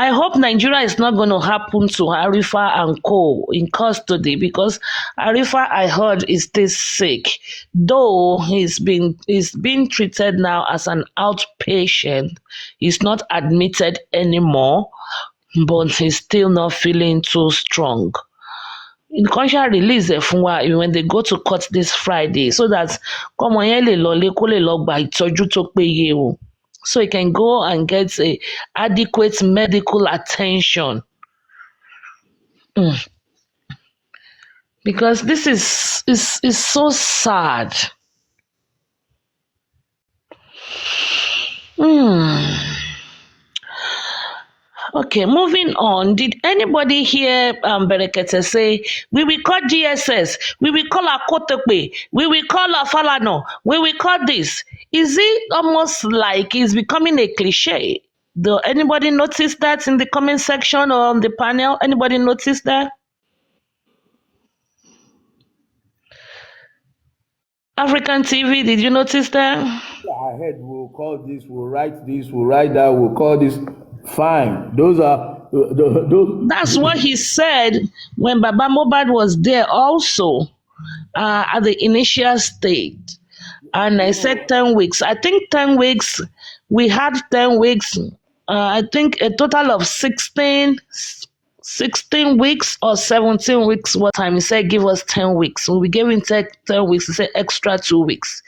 I hope Nigeria is not going to happen to Arifa and Co. in custody, because Arifa, I heard, is still sick. Though he's being treated now as an outpatient. He's not admitted anymore, but he's still not feeling too strong. In conscious release fún wa when they go to court this Friday, so that kọ́mọ yẹn lè lọlé kó lè lọ gba ìtọ́jú tó péye o, so he can go and get a adequate medical attention. Because this is so sad. Okay, moving on. Did anybody hear Berekete say, we will call GSS, we will call Akotepe, we will call Falano, we will call this? Is it almost like it's becoming a cliche? Do anybody notice that in the comment section or on the panel? Anybody notice that? African TV, did you notice that? I heard we'll call this, we'll write that, we'll call this. Fine. Those are those. That's what he said when Baba Mohbad was there also at the initial stage. And I said 10 weeks. I think 10 weeks, we had 10 weeks. I think a total of 16 weeks or 17 weeks what time. He said, give us 10 weeks. So we gave him 10 weeks. He said, extra 2 weeks.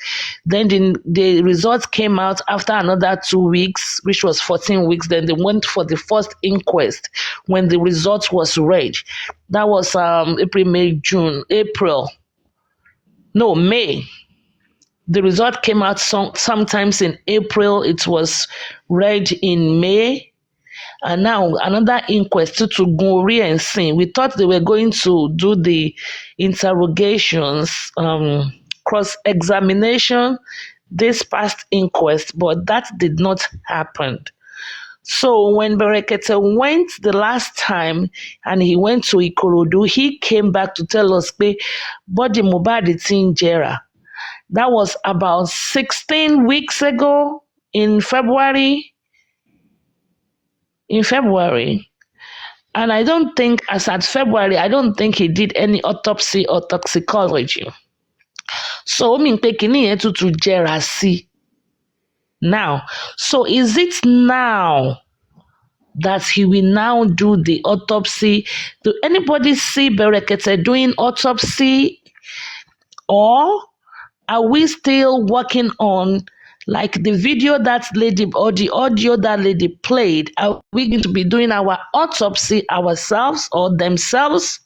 Then the results came out after another 2 weeks, which was 14 weeks. Then they went for the first inquest when the result was read. That was May. The result came out sometimes in April. It was read in May. And now another inquest to Guri and Sin. We thought they were going to do the interrogations, cross-examination, this past inquest, but that did not happen. So when Berekete went the last time and he went to Ikorodu, he came back to tell us, body Mohbad is in Jera. That was about 16 weeks ago in February. And I don't think, as at February, I don't think he did any autopsy or toxicology. So, to Jera now. So, is it now that he will now do the autopsy? Do anybody see Berekete doing autopsy? Or are we still working on, like the video that lady or the audio that lady played, are we going to be doing our autopsy ourselves or themselves?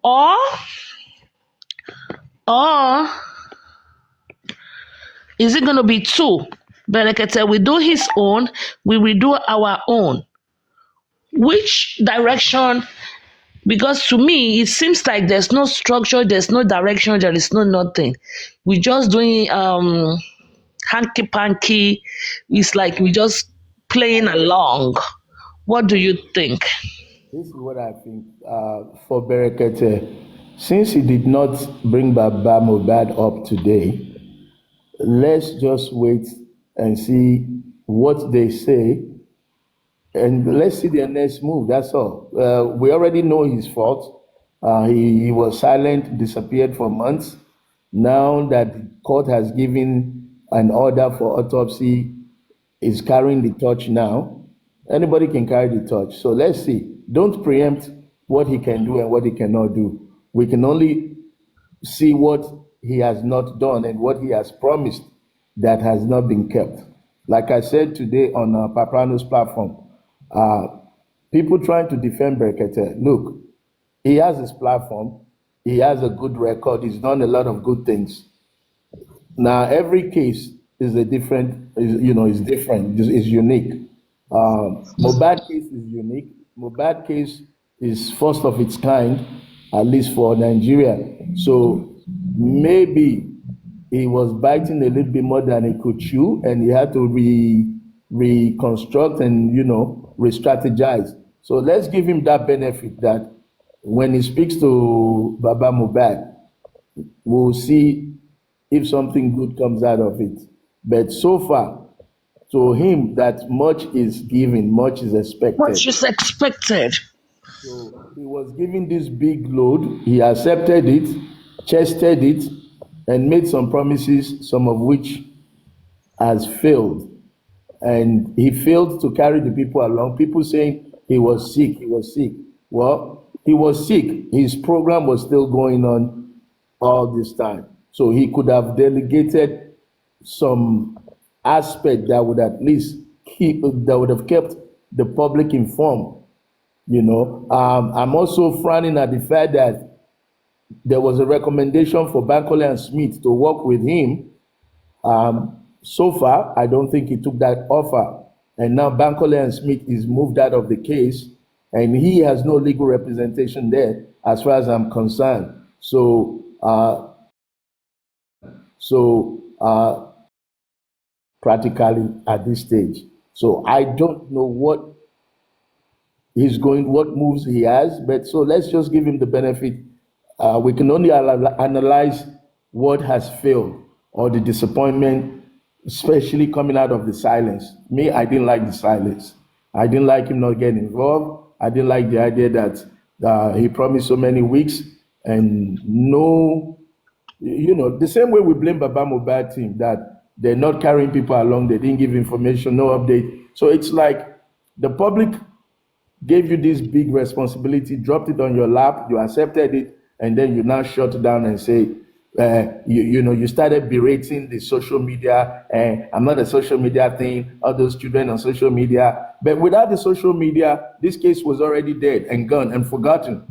Or is it going to be two? Berekete will do his own, we will do our own. Which direction? Because to me, it seems like there's no structure, there's no direction, there is no nothing. We're just doing hanky-panky. It's like we're just playing along. What do you think? This is what I think for Berekete. Since he did not bring Baba Mohbad up today, let's just wait and see what they say. And let's see their next move. That's all. We already know his fault. He was silent, disappeared for months. Now that the court has given an order for autopsy, is carrying the torch now. Anybody can carry the torch. So let's see. Don't preempt what he can do and what he cannot do. We can only see what he has not done and what he has promised that has not been kept. Like I said today on Paprano's platform, people trying to defend Berekete, look, he has his platform, he has a good record, he's done a lot of good things. Now, every case is different, is unique. Mohbad case is unique. Mohbad case is first of its kind, at least for Nigeria. So maybe he was biting a little bit more than he could chew, and he had to reconstruct and, re-strategize. So let's give him that benefit that when he speaks to Baba Mohbad, we'll see if something good comes out of it. But so far, to him that much is given, much is What expected. is expected? So he was given this big load. He accepted it, chested it, and made some promises, some of which has failed. And he failed to carry the people along. People saying he was sick, he was sick. Well, he was sick. His program was still going on all this time. So he could have delegated some aspect that would at least that would have kept the public informed. I'm also frowning at the fact that there was a recommendation for Bankole and Smith to work with him. So far, I don't think he took that offer. And now Bankole and Smith is moved out of the case, and he has no legal representation there, as far as I'm concerned. So practically at this stage. So I don't know what moves he has, but so let's just give him the benefit. We can only analyze what has failed or the disappointment, especially coming out of the silence. Me, I didn't like the silence. I didn't like him not getting involved. I didn't like the idea that he promised so many weeks and no, the same way we blame Baba Mobile team that they're not carrying people along, they didn't give information, no update. So it's like the public gave you this big responsibility, dropped it on your lap, you accepted it, and then you now shut down and say, you started berating the social media, and I'm not a social media thing, all those children on social media. But without the social media, this case was already dead and gone and forgotten.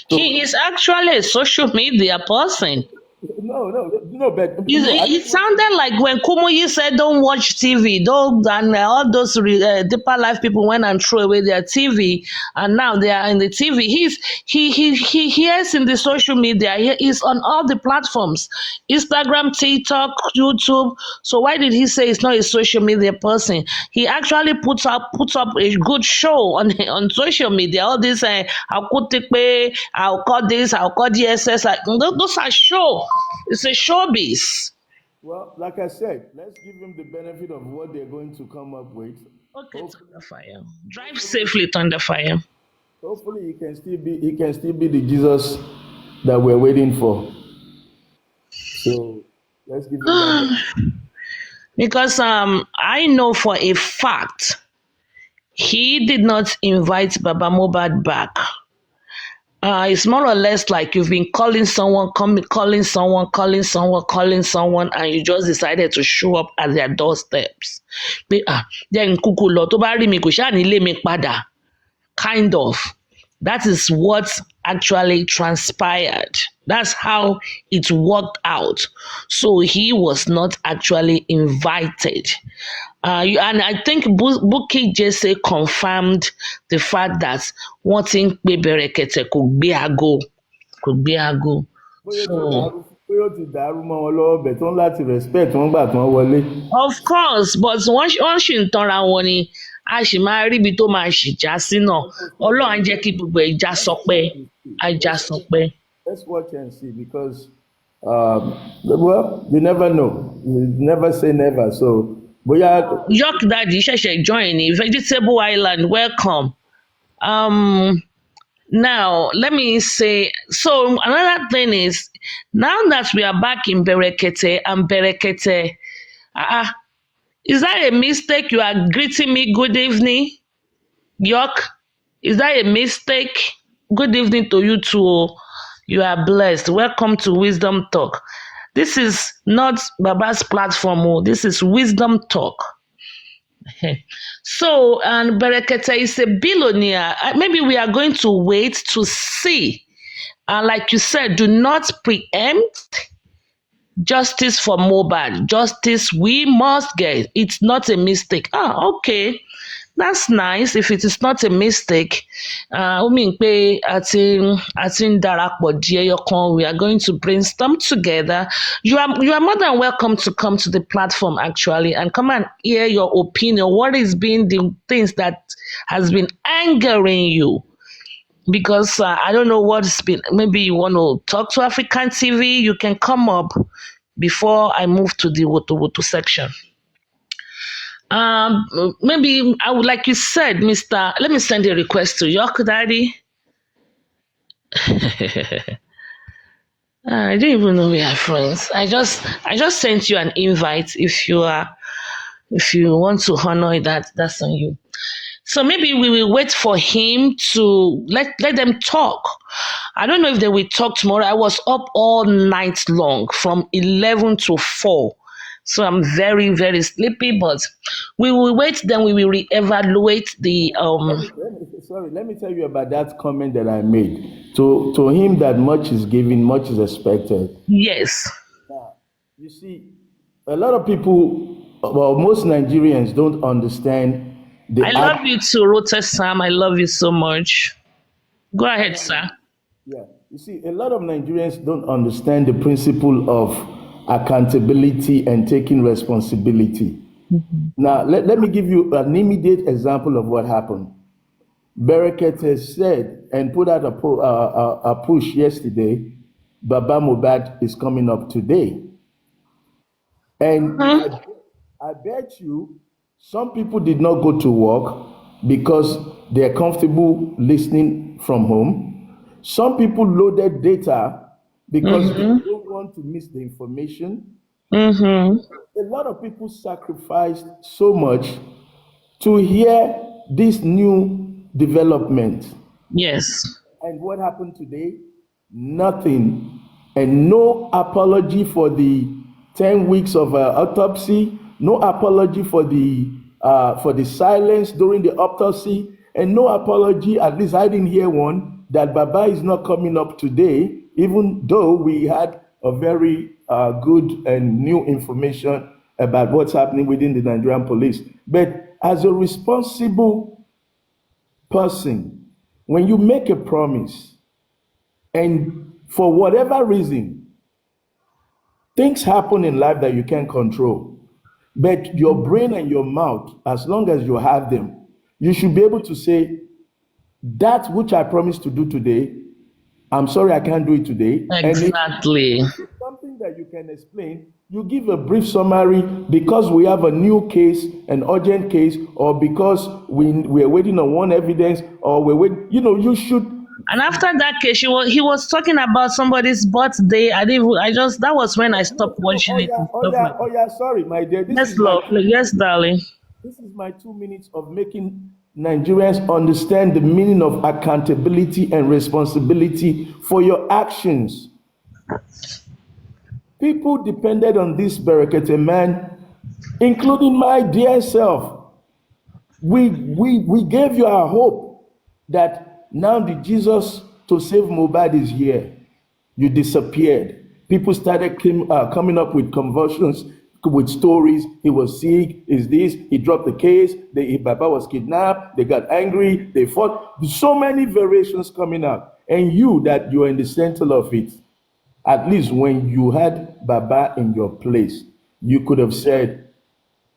He is actually a social media person. No, but It sounded like when Kumuyi said, "Don't watch TV," don't, and all those deeper life people went and threw away their TV, and now they are in the TV. He hears in the social media. He is on all the platforms: Instagram, TikTok, YouTube. So why did he say he's not a social media person? He actually puts up a good show on social media. All this, I'll call this, I'll call DSS. Those are show. It's a showbiz. well, like I said, let's give him the benefit of what they're going to come up with. Okay, Hopefully, Thunderfire. Drive safely, Thunderfire. hopefully he can still be the Jesus that we're waiting for. So let's give him that. Because I know for a fact he did not invite Baba Mobad back. It's more or less like you've been calling someone, calling someone, and you just decided to show up at their doorsteps. Jẹ́ n kúkú lọ, tó bá rí mi kò ṣáà ní lé mi padà. Kind of. That is what actually transpired. That's how it worked out. So he was not actually invited. And I think Bukky Jesse confirmed the fact that wọ́n ti ń pe Bẹ̀rẹ̀kẹ̀tẹ̀ kò gbé aago. So Bóyá ó ti dàrú mọ́ wọn lọ́wọ́ bẹ̀ tó ń láti respect wọn gbà tí wọ́n wọlé. of course, but wọ́n ṣì ń tanra wọn ni a sì máa rí ibi tó máa ṣì já sí náà. Ọlọ́run á jẹ́ kí gbogbo ẹ̀ já sọpẹ́. Á já sọpẹ́. Let's watch and see because, well, you never know. You never say never. So, bóyá York Daddy ṣẹ̀ṣẹ̀ join ní Vegetable Island, welcome. Now, let me say, so another thing is, now that we are back in Berekete and Berekete, is that a mistake? You are greeting me good evening, York? Is that a mistake? Good evening to you too. You are blessed. Welcome to Wisdom Talk. This is not Baba's platform. This is Wisdom Talk. So, and Berekete is a billionaire. Maybe we are going to wait to see. And like you said, do not preempt justice for Mohbad. Justice we must get. It's not a mistake. Okay. That's nice. If it is not a mistake, ó mean pé a ti ń darapọ̀ di ẹyọkan. We are going to brainstorm together. You are more than welcome to come to the platform actually and come and hear your opinion. What is being the things that has been angering you? Because I don't know what's been. Maybe you want to talk to African TV. You can come up before I move to the Woto Woto section. Maybe I would, like you said, Mister. Let me send a request to York Daddy. I didn't even know we are friends. I just sent you an invite. If you want to honor that, that's on you. So maybe we will wait for him to let them talk. I don't know if they will talk tomorrow. I was up all night long from 11 to 4. So I'm very, very sleepy, but we will wait, then we will reevaluate the Sorry, let me tell you about that comment that I made. To him that much is given, much is expected. yes. You see, a lot of people, well, most Nigerians don't understand I the love act. you too, Rota Sam. I love you so much. Go ahead, sir. Yeah, you see, a lot of Nigerians don't understand the principle of accountability and taking responsibility. Now, let me give you an immediate example of what happened. Berekete said and put out a push yesterday. Baba Mubad is coming up today. And Mhm. I bet you some people did not go to work because they're comfortable listening from home. Some people loaded data because they Mhm. don't want to miss the information. Mhm. A lot of people sacrificed so much to hear this new development. Yes. And what happened today? Nothing. And no apology for the 10 weeks of autopsy, no apology for the silence during the autopsy, and no apology, at least I didn't hear one, that Baba is not coming up today, even though we had a very good and new information about what's happening within the Nigerian police. But as a responsible person, when you make a promise and for whatever reason, things happen in life that you can't control, but your brain and your mouth, as long as you have them, you should be able to say, that which I promised to do today, I'm sorry I can't do it today. And if Exactly. it's something that you can explain, you give a brief summary because we have a new case, an urgent case, or because we're waiting on one evidence, or we're waiting, you should. And after that case, he was talking about somebody's birthday. That was when I No, stopped no, watching oh it yeah, and oh stuff yeah, like oh that. yeah, sorry, my dear. Yes, love. Yes, darling. This is my 2 minutes of making Nigerians understand the meaning of accountability and responsibility for your actions. People depended on this Berekete man, including my dear self. We gave you our hope that now the Jesus to save Mobad is here. You disappeared. People started coming up with conversions, with stories. He was sick, is this, he dropped the case, Baba was kidnapped, they got angry, they fought. So many variations coming up. And you are in the center of it. At least when you had Baba in your place, you could have said,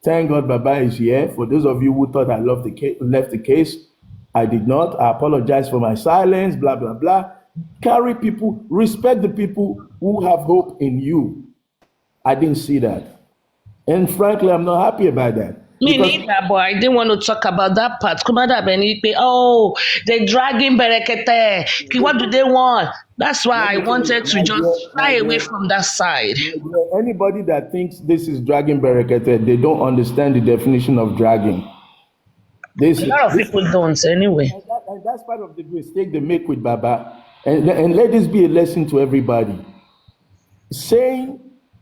thank God Baba is here. For those of you who thought I left the case, I did not. I apologize for my silence, blah, blah, blah. Carry people, respect the people who have hope in you. I didn't see that. And frankly, I'm not happy about that. Me Because neither, but I didn't want to talk about that part. Kuma da beni pe, oh, they dragging Berekete. What do they want? That's let why I me tell you, wanted to just my shy away dear, from that side. my dear, anybody that thinks this is dragging Berekete, they don't understand the definition of dragging. A This, lot of this people don't anyway. and that's part of the mistake they make with Baba. And let this be a lesson to everybody. Saying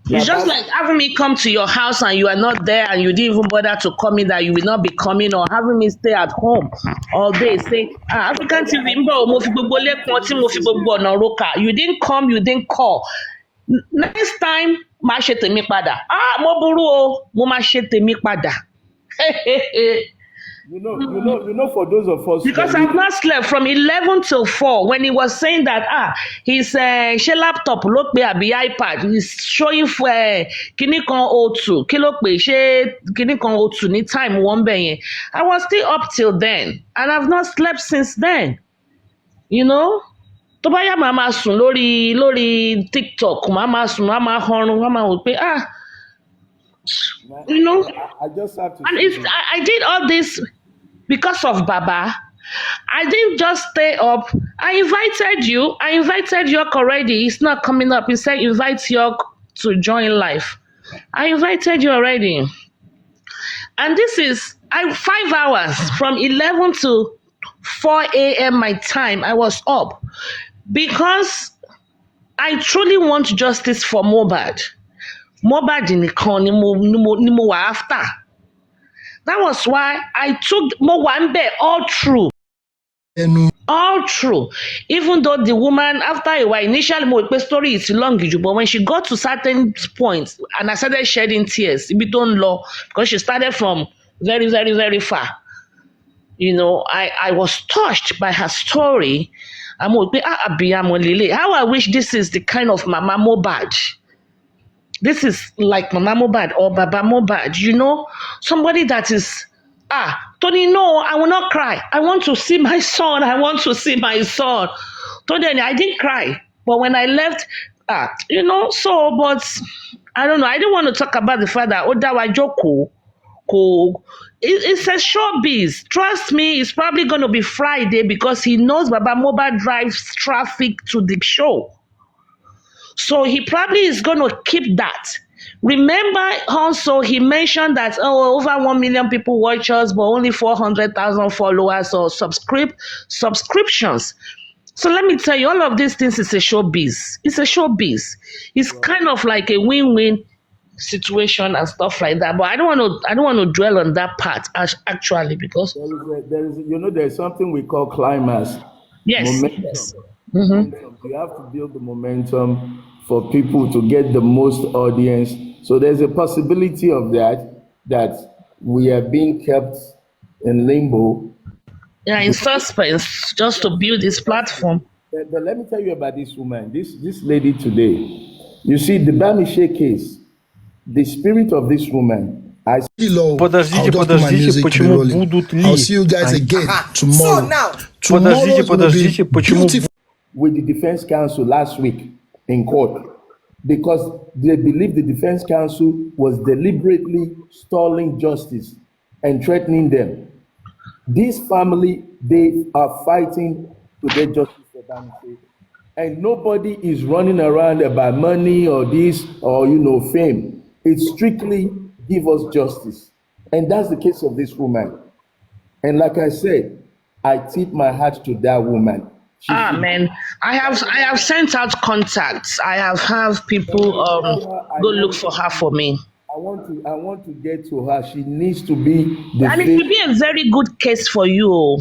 It's just Baba, like having me come to your house and you are not there and you didn't even bother to call me that you will not be coming, or having me stay at home all day. Say, oh African yeah, TV ń bọ̀, mo fi gbogbo I need to lẹ́kùn tí really mo fi say gbogbo this. ọ̀nà roka. You didn't come, you didn't call. Next time, máa ṣe tèmi padà. Mo burú o, mo máa ṣe tèmi padà. For those of us that Because I've live, not slept from 11 till 4 when he was saying that, his ṣé laptop ló pe àbí iPad, he's showing for kíní kan O2, kí ló pè, ṣé kíní kan O2 ní time wọ́n bẹ̀ yẹn. I was still up till then and I've not slept since then, you know. Tó bá yá màá máa sùn lórí TikTok, màá máa sùn, màá máa họrun, màá máa wò pé You know, I just have to and say this. I did all this because of Baba. I didn't just stay up. I invited you. I invited York already. It's not coming up. He said invite York to join live. I invited you already. And this is 5 hours from 11 to 4 a.m. my time. I was up because I truly want justice for Mohbad. Mohbad nìkan ni mo wà after. That was why I took mo wà ń bẹ̀ all through. All true. Even though the woman, after a while, initially mo pe story is long, but when she got to certain points and I started shedding tears, ibi tó ń lọ, because she started from very, very, very far. You know, I was touched by her story. How I wish this is the kind of Mama Mohbad. This is like Mama Mohbad or Baba Mohbad, you know, somebody that is, Tony, no, I will not cry. I want to see my son. I want to see my son. Tony, I didn't cry. But when I left, you know, so, but I don't know. I didn't want to talk about the fact that Odawa Joko, it's a showbiz. Trust me, it's probably going to be Friday because he knows Baba Mohbad drives traffic to the show. So he probably is going to keep that. Remember also he mentioned that over 1 million people watch us but only 400,000 followers or subscriptions. So let me tell you, all of these things is a showbiz. It's a showbiz. It's kind of like a win-win situation and stuff like that. But I don't want to dwell on that part actually because there's something we call climax. Yes. Momentum. Yes. Momentum. You have to build the momentum for people to get the most audience. So there's a possibility of that we are being kept in limbo. Yeah, in suspense, just to build this platform. But let me tell you about this woman, this lady today. You see, the Bamishe case, the spirit of this woman. Подождите, почему будут ли? I'll see you guys again tomorrow. So now, подождите, почему? With the defense counsel last week in court, because they believe the defense counsel was deliberately stalling justice and threatening them. This family, they are fighting to get justice for Bamishe. And nobody is running around about money or this or, fame. It's strictly give us justice. And that's the case of this woman. And like I said, I tip my hat to that woman. Man, I have sent out contacts. I have people go look for her for me. I want to get to her. She needs to be the and it will be a very good case for you.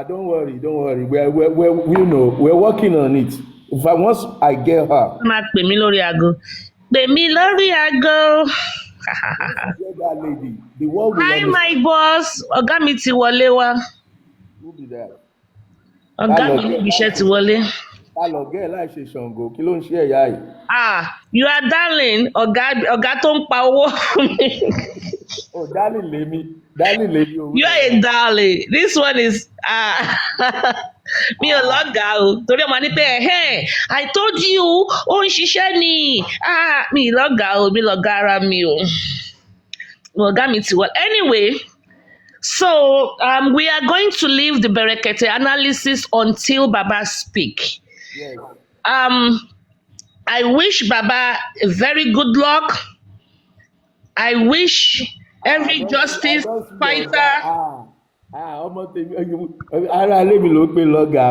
Don't worry. We're working on it. Once I get her. Pè mí lórí aago. Pè mí lórí aago. That lady. The world will Hi, my boss. Ọ̀gá mi ti wọlé wá. Who be that? Ọ̀gá mi níbi iṣẹ́ ti wọlé. Alọ̀gẹ́ láì ṣe Ṣàngó, kí ló ń ṣe ẹ̀yà yìí? You are darling. Ọ̀gá tó ń pa owó fún mi. Oh, darling lèmi. You are a darling. This one is mi ò lọ́gàá o. Torí ọmọ ní pé I told you ó ń ṣiṣẹ́ ni. Mi lọ́gàá o, mi lọ́gàá ara mi o. Ọ̀gá mi ti wọlé. Anyway. So we are going to leave the Berekete analysis until Baba speak. Yes. I wish Baba a very good luck. I wish every justice fighter.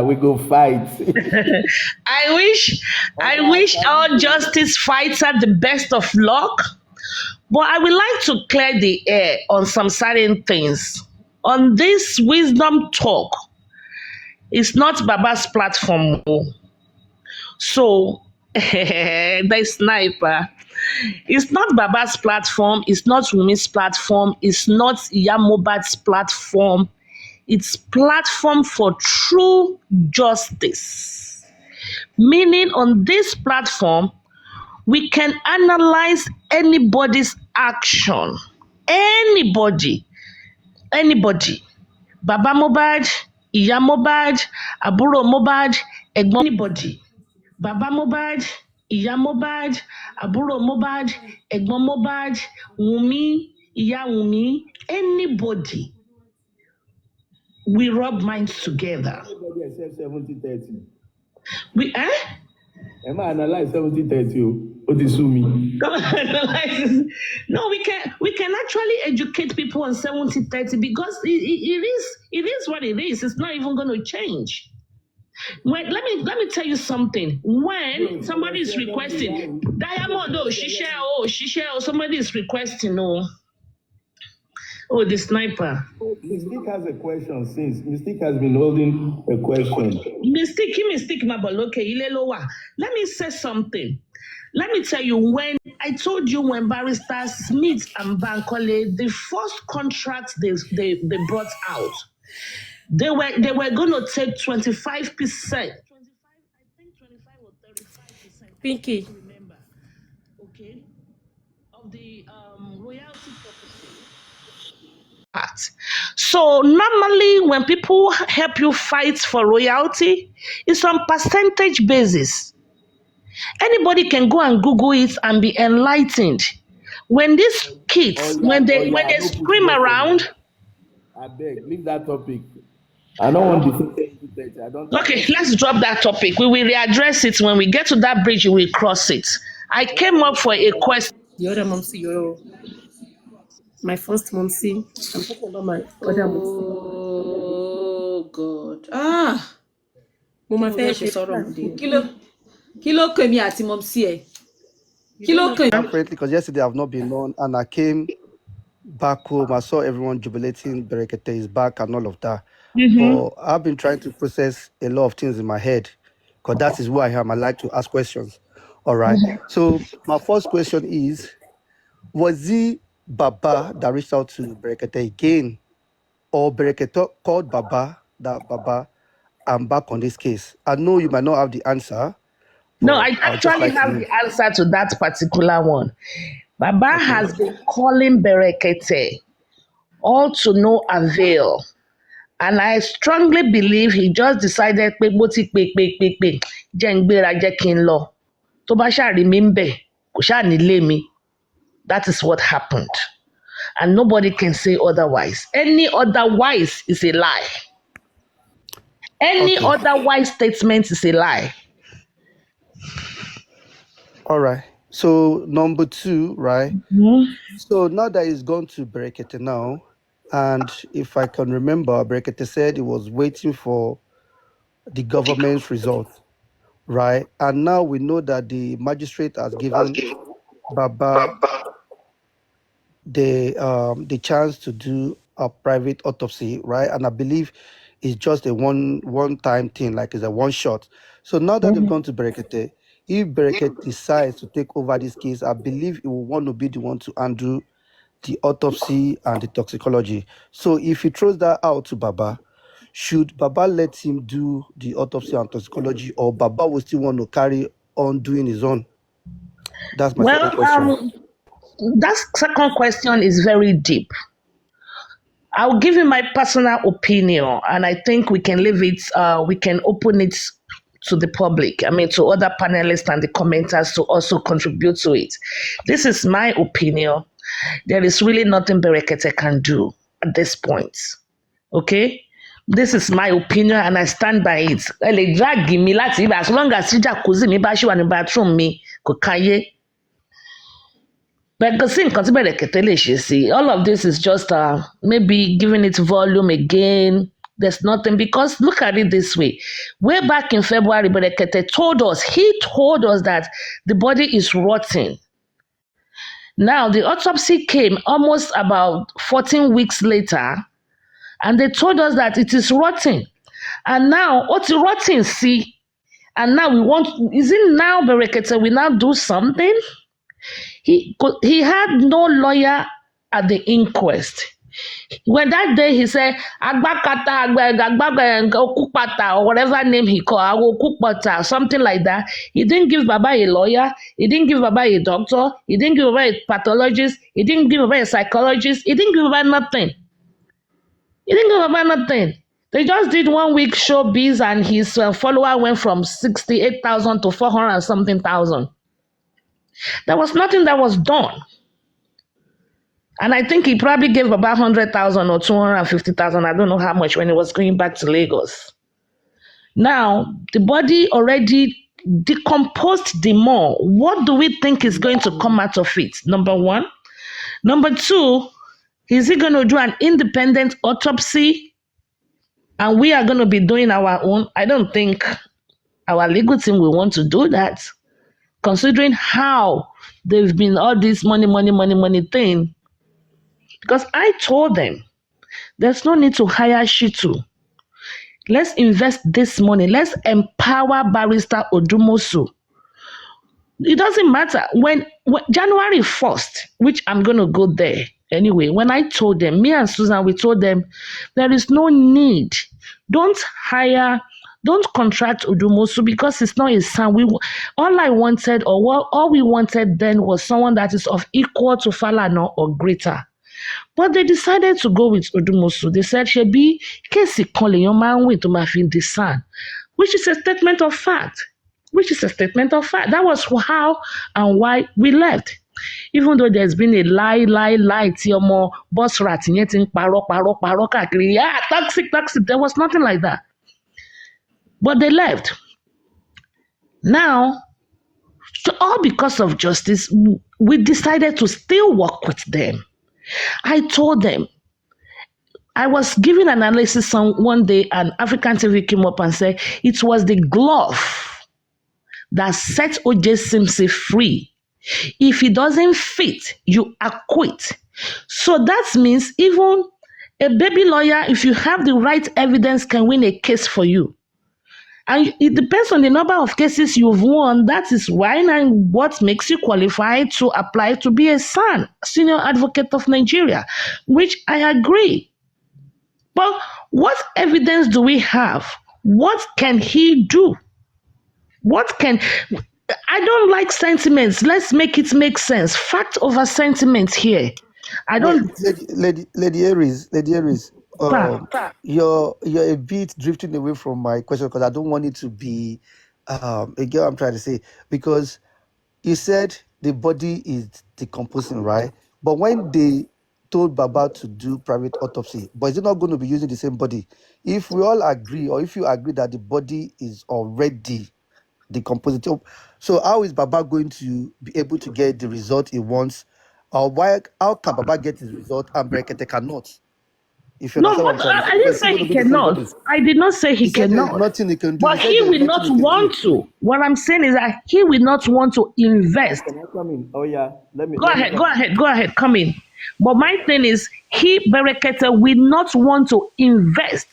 We go fight. I wish all justice fighter the best of luck. But I would like to clear the air on some certain things. On this wisdom talk, it's not Baba's platform. So, the sniper. It's not Baba's platform. It's not Wumi's platform. It's not Mohbad's platform. It's platform for true justice. Meaning on this platform, we can analyze anybody's action. Anybody. Baba Mohbad, Iya Mohbad, Àbúrò Mohbad, Ẹ̀gbọ́n anybody. Baba Mohbad, Ìyá Mohbad, àbúrò Mohbad, ẹ̀gbọ́n Mohbad, Wunmi, ìyá Wunmi, anybody, we rub minds together. Everybody except 70-30. We Am I analyze 70-30? What is me? No, we can actually educate people on 70-30 because it is what it is. It's not even going to change. Let me tell you something. When somebody is requesting Diamond, somebody is requesting, the sniper. Mystique has a question since. Mystique has been holding a question. Mystique, Mabaloke, Ilelowa. Let me say something. Let me tell you, when I told you when Barrister Smith and Bankole, the first contract they brought out, they were going to take 25%. I think 25 or 35%. Pinky. Remember, okay, of the royalty property. So normally when people help you fight for royalty, it's on percentage basis. Anybody can go and Google it and be enlightened. When these kids, when they scream around, I beg, leave that topic. I don't want to. I don't. Okay, let's drop that topic. We will readdress it when we get to that bridge. We will cross it. I came up for a question. The other momsy, my first momsy. I'm talking about my other momsy. Oh God. Mama fẹ́ ṣe sọ̀rọ̀ kilo kemi àti momsy ẹ. Kilo kemi. Apparently, because yesterday I've not been on, and I came back home. I saw everyone jubilating. Berekete is back and all of that. But I've been trying to process a lot of things in my head, because that is who I am. I like to ask questions. All right. So my first question is, was he Baba that reached out to Berekete again, or Berekete called Baba that Baba, I'm back on this case? I know you might not have the answer. No, I actually have the answer to that particular one. Baba has been calling Berekete, all to no avail. And I strongly believe he just decided pé bó ti pé jẹ́ ń gbéra jẹ́ kí n lọ. Tó bá ṣáà rí mi ń bẹ̀, kò ṣáà nílé mi. That is what happened. And nobody can say otherwise. Any otherwise is a lie. Any otherwise statement is a lie. All right. So number two, right? So now that he's gone to Berekete now, and if I can remember, Berekete said he was waiting for the government's result, right? And now we know that the magistrate has given Baba the chance to do a private autopsy, right? And I believe it's just a one-time thing, like it's a one shot. So now that they've gone to Berekete, if Berekete decides to take over this case, I believe he will want to be the one to undo the autopsy and the toxicology. So if he throws that out to Baba, should Baba let him do the autopsy and toxicology, or Baba will still want to carry on doing his own? That's my second question. That second question is very deep. I'll give you my personal opinion, and I think we can leave it, we can open it to the public, to other panelists and the commenters to also contribute to it. This is my opinion. There is really nothing Berekete can do at this point. Okay? This is my opinion and I stand by it. Ẹ lè drag mi láti ibà as long as jacuzzi mi bá ṣì wà ní bathroom mi kò káyé. But kò sí nǹkan tí Berekete lè ṣe sí. All of this is just maybe giving it volume again. There's nothing, because look at it this way. Way back in February, Berekete told us that the body is rotting. Now, the autopsy came almost about 14 weeks later, and they told us that it is rotting. And now, what's rotting, see? And now is it now Berekete will now do something? He had no lawyer at the inquest. When that day he said, Agbakata, Okupata, or whatever name he called, Okupata, something like that, he didn't give Baba a lawyer, he didn't give Baba a doctor, he didn't give Baba a pathologist, he didn't give Baba a psychologist, he didn't give Baba nothing. He didn't give Baba nothing. They just did 1 week showbiz and his follower went from 68,000 to 400 and something thousand. There was nothing that was done. And I think he probably gave about 100,000 or 250,000. I don't know how much when he was going back to Lagos. Now, the body already decomposed the more. What do we think is going to come out of it? Number one. Number two, is he going to do an independent autopsy? And we are going to be doing our own? I don't think our legal team will want to do that, considering how they've been all this money thing. Because I told them, there's no need to hire Shitu. Let's invest this money. Let's empower Barrister Odumosu. It doesn't matter. When January 1st, which I'm going to go there anyway, when I told them, me and Susan, we told them, there is no need. Don't contract Odumosu because it's not his son. All we wanted then was someone that is of equal to Falana or greater. But they decided to go with Odumosu. They said, Shebi, Kesi Kole, your man went to Mafin the son, which is a statement of fact. That was how and why we left. Even though there's been a lie, Tiomo, boss rat, paro, toxic. There was nothing like that. But they left. Now, all because of justice, we decided to still work with them. I told them, I was giving an analysis on one day, and African TV came up and said it was the glove that set O.J. Simpson free. If it doesn't fit, you acquit. So that means even a baby lawyer, if you have the right evidence, can win a case for you. And it depends on the number of cases you've won. That is why and what makes you qualified to apply to be a SAN, Senior Advocate of Nigeria, which I agree. But what evidence do we have? What can he do? I don't like sentiments. Let's make it make sense. Fact over sentiment here. I don't. Lady Aries, you're a bit drifting away from my question because I don't want it to be again. I'm trying to say because you said the body is decomposing, right? But when they told Baba to do private autopsy, but is it not going to be using the same body? If we all agree, or if you agree that the body is already decomposing, so how is Baba going to be able to get the result he wants? Or how can Baba get his result and Berekete cannot? If you understand what I'm trying to say. I didn't say he cannot. I did not say he cannot. There's nothing he can do. But he will not want to. What I'm saying is that he will not want to invest. Can I come in? Oh yeah, Go ahead, come in. But my thing is, Berekete will not want to invest,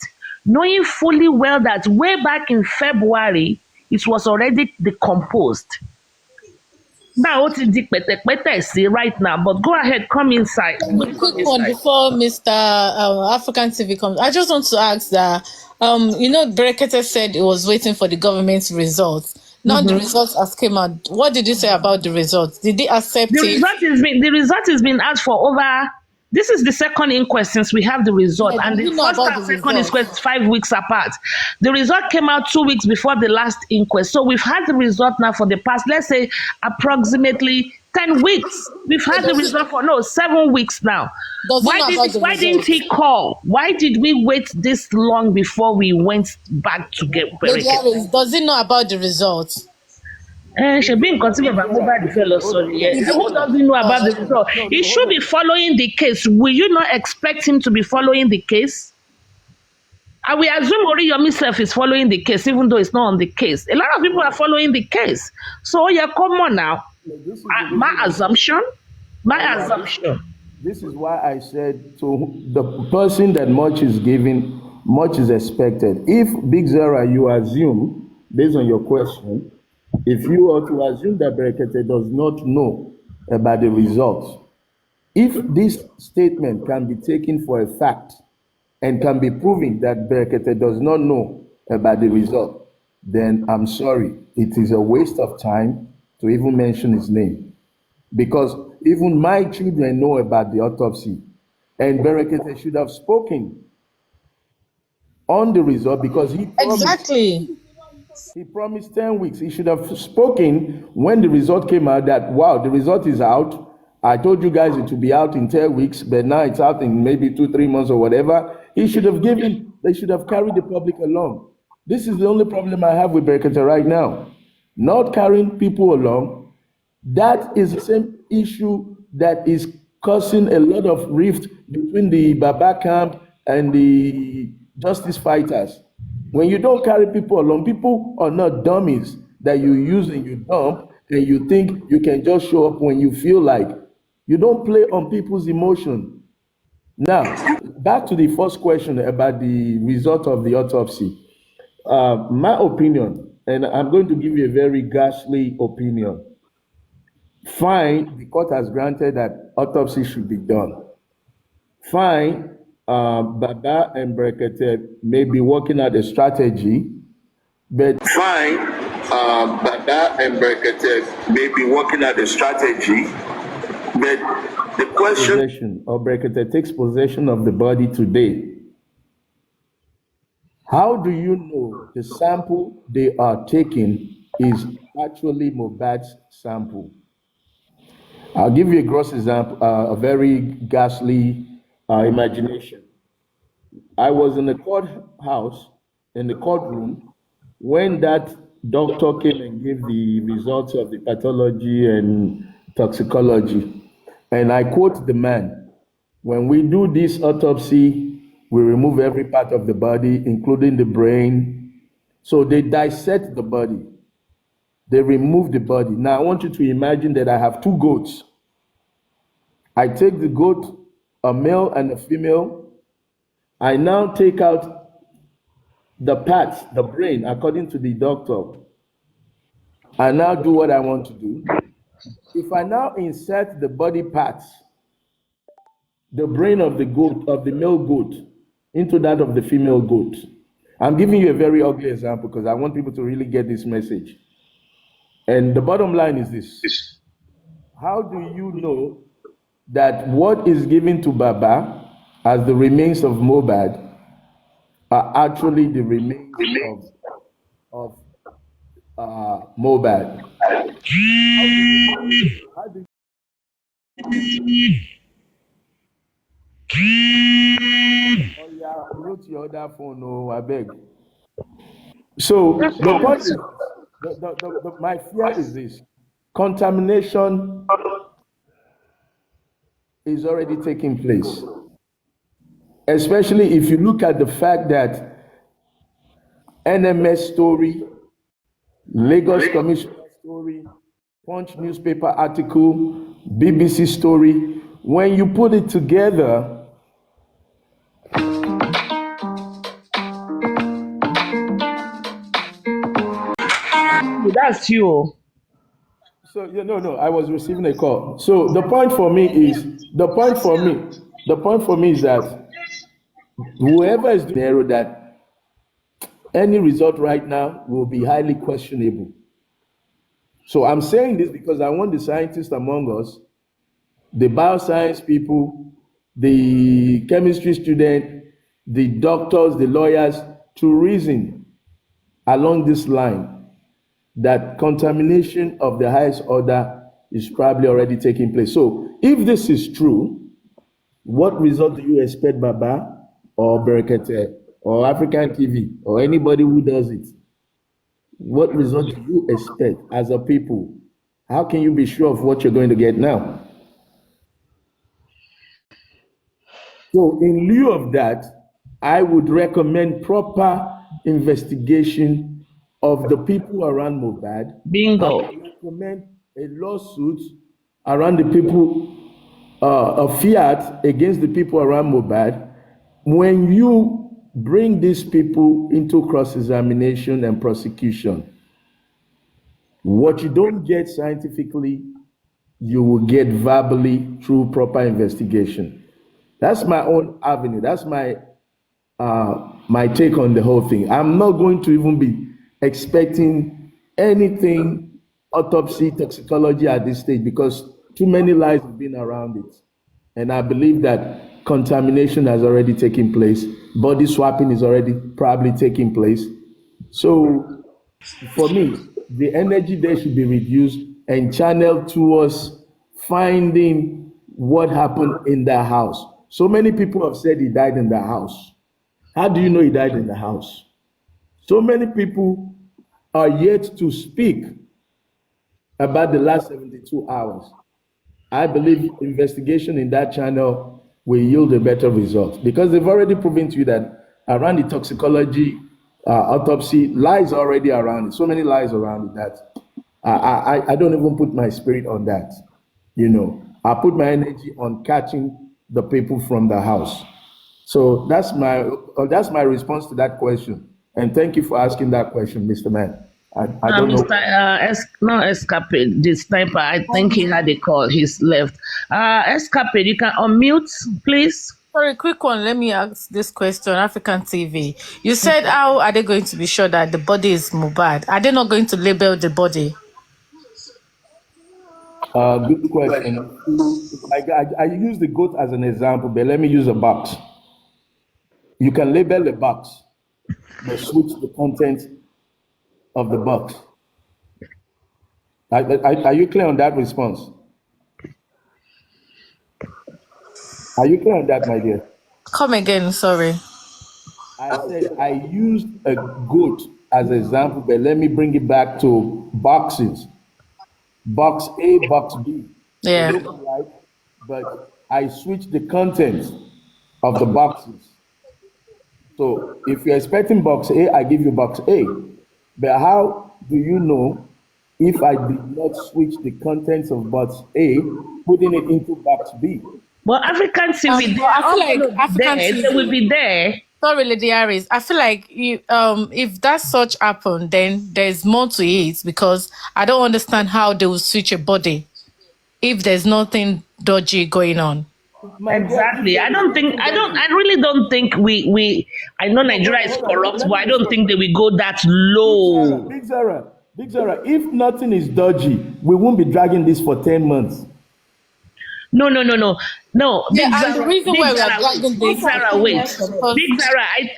knowing fully well that way back in February, it was already decomposed. Now what is the right now? But go ahead, come inside. Quick one before Mr. African TV comes. I just want to ask that Berekete said he was waiting for the government's results. Now the results has came out. What did you say about the results? Did they accept it? The result has been asked for over. This is the second inquest since we have the result, and the first and second inquest is 5 weeks apart. The result came out 2 weeks before the last inquest. So we've had the result now for the past, let's say, approximately 10 weeks. We've had the result for 7 weeks now. Why didn't he call? Why did we wait this long before we went back to get Berekete? Does he know about the results? She being considered by mobile fellow. Sorry, who doesn't know about the result? He should be following the case. Will you not expect him to be following the case? I will assume Oriyomi himself is following the case, even though it's not on the case. A lot of people are following the case. So yeah, come on now. My assumption. This is why I said to the person that much is given, much is expected. If Big Zara, you assume, based on your question, if you are to assume that Berekete does not know about the results, if this statement can be taken for a fact and can be proven that Berekete does not know about the result, then I'm sorry, it is a waste of time to even mention his name. Because even my children know about the autopsy, and Berekete should have spoken on the result because he promised. Exactly. He promised 10 weeks. He should have spoken when the result came out that, wow, the result is out. I told you guys it would be out in 10 weeks, but now it's out in maybe 2, 3 months or whatever. They should have carried the public along. This is the only problem I have with Berekete right now. Not carrying people along. That is the same issue that is causing a lot of rift between the Baba camp and the justice fighters. When you don't carry people along, people are not dummies that you use and you dump, and you think you can just show up when you feel like. You don't play on people's emotion. Now, back to the first question about the result of the autopsy. My opinion, and I'm going to give you a very ghastly opinion. Fine, the court has granted that autopsy should be done. Fine, Baba and Berekete may be working out a strategy, but fine, Baba and Berekete may be working out a strategy, but the question of Berekete takes possession of the body today. How do you know the sample they are taking is actually Mohbad's sample? I'll give you a gross example, a very ghastly imagination. I was in the courthouse, in the courtroom, when that doctor came and gave the results of the pathology and toxicology. And I quote the man, when we do this autopsy, we remove every part of the body, including the brain. So they dissect the body. They remove the body. Now I want you to imagine that I have two goats. I take the goat, a male and a female. I now take out the parts, the brain, according to the doctor. I now do what I want to do. If I now insert the body parts, the brain of the goat, of the male goat, into that of the female goat. I'm giving you a very ugly example because I want people to really get this message. And the bottom line is this. How do you know that what is given to Baba as the remains of Mohbad are actually the remains of Mohbad? How do oh yeah, wrote your other phone, oh, I beg. So the point is, my fear is this: contamination is already taking place. Especially if you look at the fact that NMS story, Lagos Commissioner story, Punch newspaper article, BBC story, when you put it together, That's you. so yeah, no, I was receiving a call. So the point for me is that whoever is doing narrow that any result right now will be highly questionable. So I'm saying this because I want the scientists among us, the bioscience people, the chemistry student, the doctors, the lawyers, to reason along this line that contamination of the highest order is probably already taking place. So if this is true, what result do you expect, Baba or Berekete or African TV or anybody who does it? What result do you expect as a people? How can you be sure of what you're going to get now? So in lieu of that, I would recommend proper investigation of the people around Mohbad. I Bingo. would recommend a lawsuit around the people, a fiat against the people around Mohbad. When you bring these people into cross-examination and prosecution, what you don't get scientifically, you will get verbally through proper investigation. That's my own avenue. That's my take on the whole thing. I'm not going to even be expecting anything autopsy, toxicology at this stage because too many lies have been around it. And I believe that contamination has already taken place. Body swapping is already probably taking place. So For me, the energy there should be reduced and channeled towards finding what happened in the house. So many people have said he died in the house. How do you know he died in the house? So many people are yet to speak about the last 72 hours. I believe investigation in that channel will yield a better result because they've already proven to you that around the toxicology autopsy, lies already around it. So many lies around it that I don't even put my spirit on that. You know, I put my energy on catching the people from the house. So that's my response to that question. And thank you for asking that question, Mr. Man. I don't Mr. know. Not Escapade, the sniper. I think he had a call. He's left. Escapade, you can unmute, please. For a quick one, let me ask this question, African TV. You said, how are they going to be sure that the body is Mohbad? Are they not going to label the body? Good question. I use the goat as an example, but let me use a box. You can label a box, but switch the content of the box. Are you clear on that response? Are you clear on that, my dear? Come again, sorry. I said I used a goat as an example, but let me bring it back to boxes. Box A, box B. They Yeah. look alike, but I switched the contents of the boxes. So if you're expecting box A, I give you box A. But how do you know if I did not switch the contents of box A, putting it into box B? Well, African TV, they But I are feel all like going to be African there. They will TV. be there. Sorry, Lady Aries. I feel like you, if that such happened, then there's more to it because I don't understand how they will switch a body if there's nothing dodgy going on. My dear, if Exactly. there is nothing dodgy, I really don't think I know no, Nigeria is hold on, corrupt, let but me I don't respond. think they will go that Big Sarah, low. Big Sarah, Big Sarah, if nothing is dodgy, we won't be dragging this for 10 months. No, no, no, no. No, Yeah, and the reason Big why we are Zara, wait. dragging Big this for Zara, 10 wait. years because Big Zara, I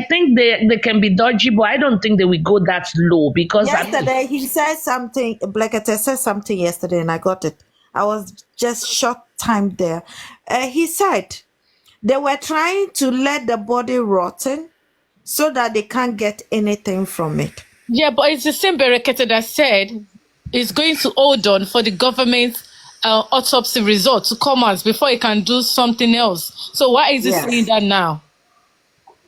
think they can be dodgy, but I don't think they will go that low because Yesterday, he said something, Blekete said something yesterday, and I got it. I was just short time there. He said they were trying to let the body rotten so that they can't get anything from it. yeah, but it's the same Berekete that said it's going to hold on for the government autopsy result to come out before he can do something else. So why is he saying Yes. that now?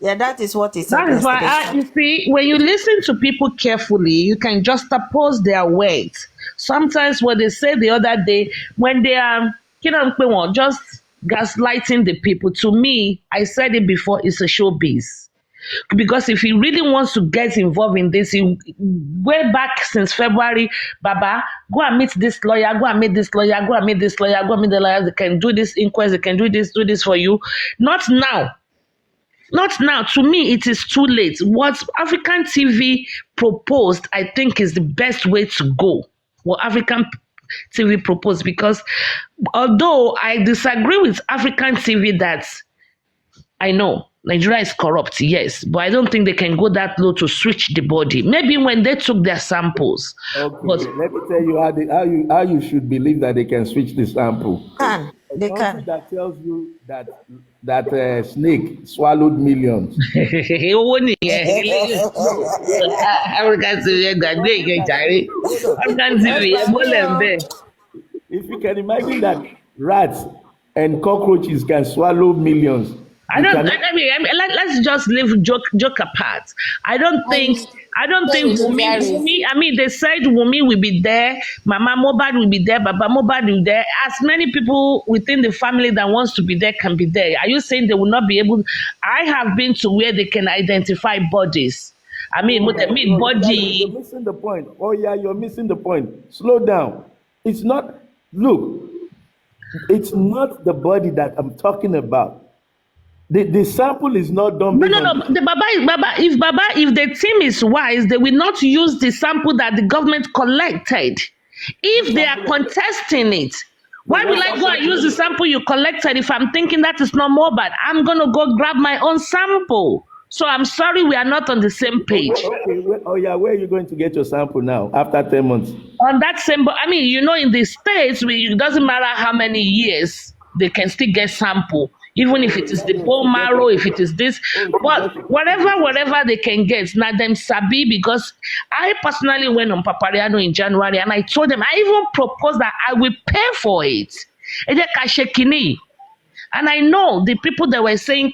Yeah, that is what he said that is why yesterday. you see, when you listen to people carefully, you can juxtapose their words. Sometimes what they say the other day, when they are, just gaslighting the people, to me, I said it before, it's a showbiz. Because if he really wants to get involved in this, way back since February, Baba, go and meet this lawyer, go and meet this lawyer, go and meet this lawyer, go and meet the lawyer. They can do this inquest, they can do this for you. Not now. Not now. To me, it is too late. What African TV proposed, I think, is the best way to go. What African TV proposed, because although I disagree with African TV that I know Nigeria is corrupt, yes, but I don't think they can go that low to switch the body. Maybe when they took their samples, but Okay, let me tell you how you should believe that they can switch the sample. A They country can. that tells you that snake swallowed millions. owó nìyẹn. No, African TV ẹ a gbàgbé country ìyẹn that jàre. hold on. African TV ẹ bọ́lẹ̀ ń bẹ̀. If you can imagine that rats and cockroaches can swallow millions, I you don't. cannot. Let's just leave joke apart. I don't think. And I don't sorry, think Lady Aries. Wumi. I mean, they said Wumi will be there. Mama Mohbad will be there. Baba Mohbad will be there. As many people within the family that wants to be there can be there. Are you saying they will not be able? I have been to where they can identify bodies. I mean, No, what I mean, you're body. missing the point. Oh yeah, you're missing the point. Slow down. It's not. Look, it's not the body that I'm talking about. The sample is not done No, based no, on. no. The Baba, if the team is wise, they will not use the sample that the government collected. If they are contesting it, No, why what will I go sample? and use the sample you collected if I'm thinking that is not Mohbad? I'm gonna go grab my own sample. So I'm sorry we are not on the same page. Okay. Where are you going to get your sample now after 10 months? On that same, but I mean, in the States, it doesn't matter how many years, they can still get sample, even if it is the bone marrow, if it is this, but whatever they can get, now them sabi, because I personally went on Papariano in January and I told them, I even proposed that I will pay for it. And I know the people that were saying,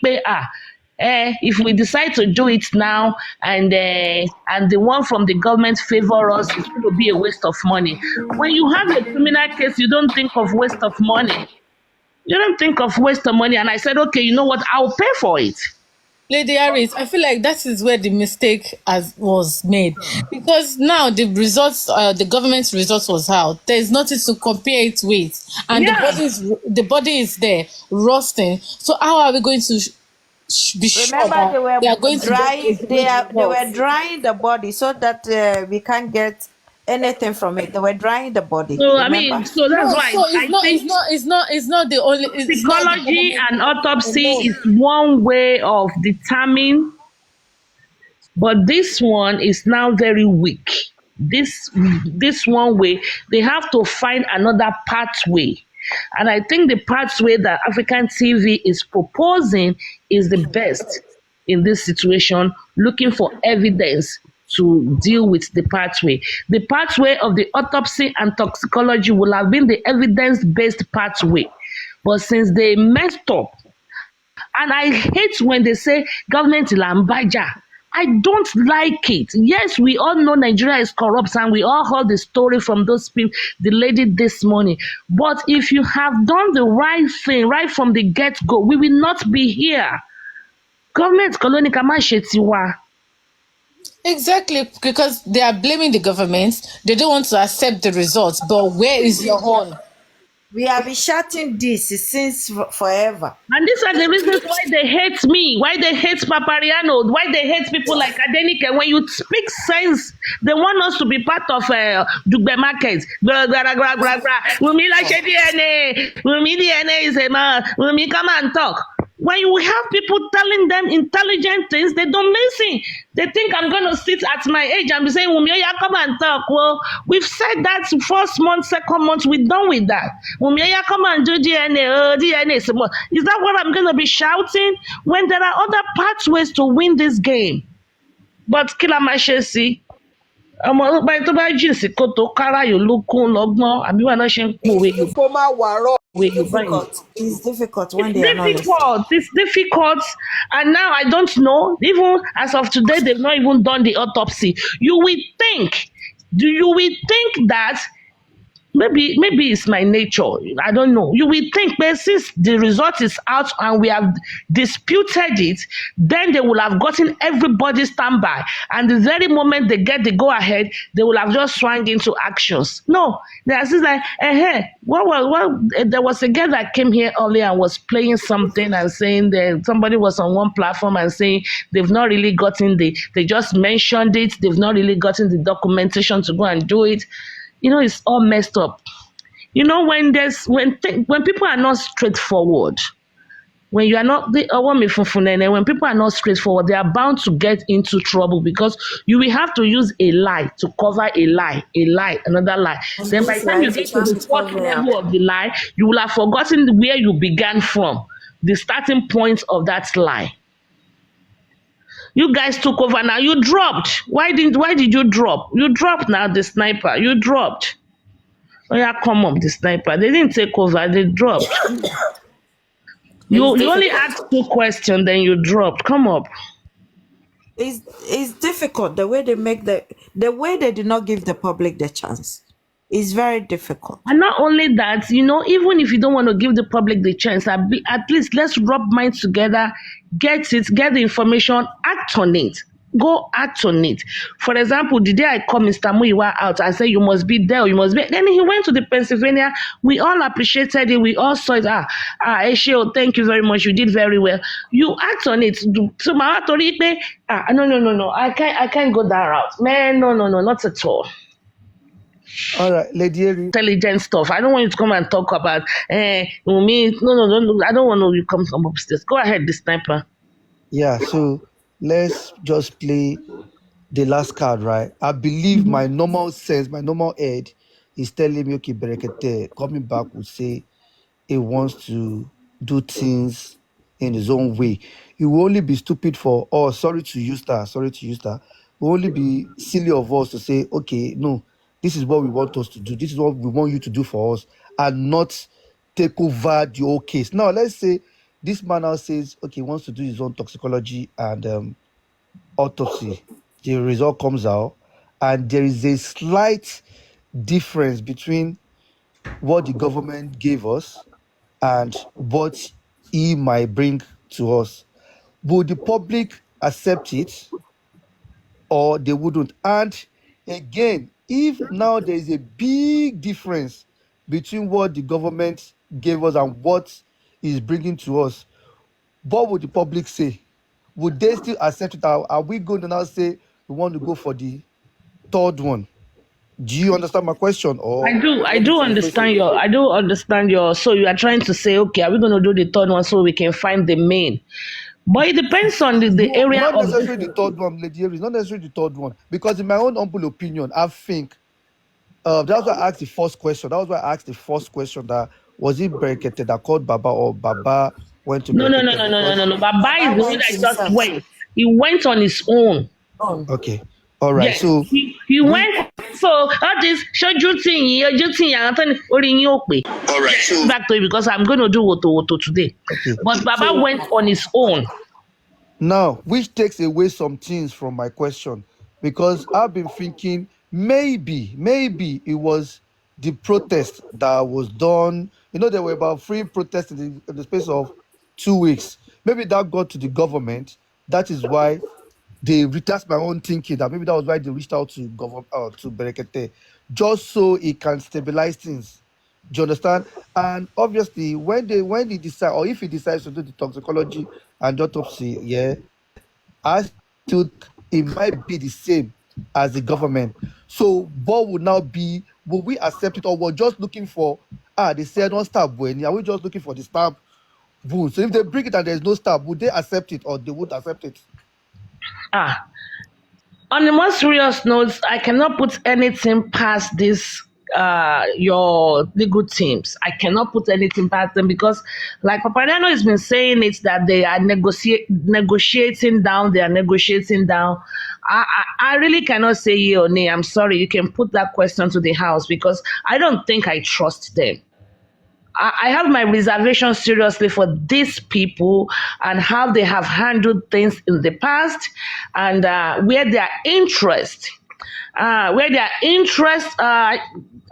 if we decide to do it now and the one from the government favor us, it's going to be a waste of money. When you have a criminal case, you don't think of waste of money. You don't think of waste of money. And I said, okay, you know what? I'll pay for it. Lady Aries, I feel like that is where the mistake was made, because now the results, the government's results was out. There is nothing to compare it with, and Yeah. the body is there rusting. So how are we going to be sure Remember, that they were they are going to drying. get They were drying the body so that we can't get anything from it. They were drying the body. So, I Remember? mean, so that's No, why so I think it's not the only, it's not the psychology government and autopsy alone. is one way of determining, but this one is now very weak. This one way, they have to find another pathway. And I think the pathway that African TV is proposing is the best in this situation, looking for evidence to deal with the pathway. The pathway of the autopsy and toxicology will have been the evidence-based pathway. But since they messed up, and I hate when they say government lambaja. I don't like it. Yes, we all know Nigeria is corrupt and we all heard the story from those people, the lady this morning. But if you have done the right thing right from the get-go, we will not be here. Government koloni kama shetiwa. Exactly, because they are blaming the government. They don't want to accept the results. But where is your own? We have been shouting this since forever. And these are the reasons why they hate me, why they hate Papariano, why they hate people like Adenike. When you speak sense, they want us to be part of Dugbe market. Wumi like DNA. Wumi DNA is a man. Wumi come and talk. When you have people telling them intelligent things, they don't listen. They think I'm going to sit at my age and be saying, Wumioya, come and talk. Well, we've said that first month, second month, we're done with that. Wumioya, come and do DNA. DNA. Is that what I'm going to be shouting? When there are other pathways to win this game. But Kila Mashesi, by the way, Jinsi Koto, Kara, you look cool, Logno, and you are not saying, It's difficult when they are not listening. It's difficult. And now I don't know. Even as of today, they've not even done the autopsy. You will think that maybe it's my nature. I don't know. You will think, but since the result is out and we have disputed it, then they will have gotten everybody standby. And the very moment they get the go ahead, they will have just swung into actions. No, they are still like, there was a girl that came here earlier and was playing something and saying that somebody was on one platform and saying they've not really gotten they just mentioned it, they've not really gotten the documentation to go and do it. It's all messed up. When people are not straightforward, when you are not when people are not straightforward, they are bound to get into trouble because you will have to use a lie to cover a lie, another lie. And Then by this the time you life get is to the just fourth covering up. level of the lie, you will have forgotten where you began from, the starting point of that lie. You guys took over now. You dropped. Why did you drop? You dropped now, the sniper. You dropped. Oh yeah, come up, the sniper. They didn't take over, they dropped. You only asked 2 questions, then you dropped. Come up. It's difficult the way they make the way they do not give the public the chance. It's very difficult. And not only that, even if you don't want to give the public the chance, at least let's rub minds together, get the information, act on it. Go act on it. For example, the day I called Mr. Muiwa out, I said, you must be there, you must be. Then he went to the Pennsylvania. We all appreciated it. We all saw it. Eshio, thank you very much. You did very well. You act on it. So, no. I can't go that route. Man, no, not at all. All right, Lady Aries. Intelligent stuff. I don't want you to come and talk about me. No. I don't want you to come upstairs. Go ahead, the sniper. Yeah, so let's just play the last card, right? I believe my normal sense, my normal head is telling me, okay, Berekete coming back would say he wants to do things in his own way. It will only be stupid for, oh, sorry to use that, It will only be silly of us to say, okay, no, this is what we want us to do. This is what we want you to do for us, and not take over the whole case. Now, let's say this man now says, okay, he wants to do his own toxicology and autopsy. The result comes out, and there is a slight difference between what the government gave us and what he might bring to us. Would the public accept it, or they wouldn't? And again, if now there is a big difference between what the government gave us and what is bringing to us, what would the public say? Would they still accept it? Are we going to now say we want to go for the third one? Do you understand my question, I or do. you I want me do to rephrase it? understand your. I do understand your. So you are trying to say, okay, are we going to do the third one so we can find the main? But it depends on the No, area not of this. necessarily the third one, Lady Aries, not necessarily the third one. Because in my own humble opinion, I think that's why I asked the first question. That was why I asked the first question, that was it Berekete that called Baba, or Baba went to No, no, no, Berekete? no, no, no, no, Because no. Baba is Baba the one went that just himself. went. He went on his own. On. okay, all right. Yes, So he we went. So all this ṣojú tì yín ojú tì yín àwọn tó ní orí yín ò pé. all right. So Back to you because I'm going to do woto woto today. okay. But Baba So went on his own. now, which takes away some things from my question, because I've been thinking maybe it was the protest that was done. You know, there were about 3 protests in the space of 2 weeks. Maybe that got to the government. That is why that's my own thinking, that maybe that was why they reached out to to Berekete, just so it can stabilize things. Do you understand? And obviously, when he decide, or if he decides to do the toxicology and autopsy, yeah, I still it might be the same as the government. So what would now be? Will we accept it, or we're just looking for? They said don't stab when. Are we just looking for the stab wound? So if they bring it and there's no stab, would they accept it, or they would accept it? Ah, on the more serious notes, I cannot put anything past this your legal teams. I cannot put anything past them because like Papadano has been saying it that they are negotiating down, I really cannot say yeah or nay. I'm sorry. You can put that question to the house because I don't think I trust them. I have my reservations seriously for these people and how they have handled things in the past and where their interest,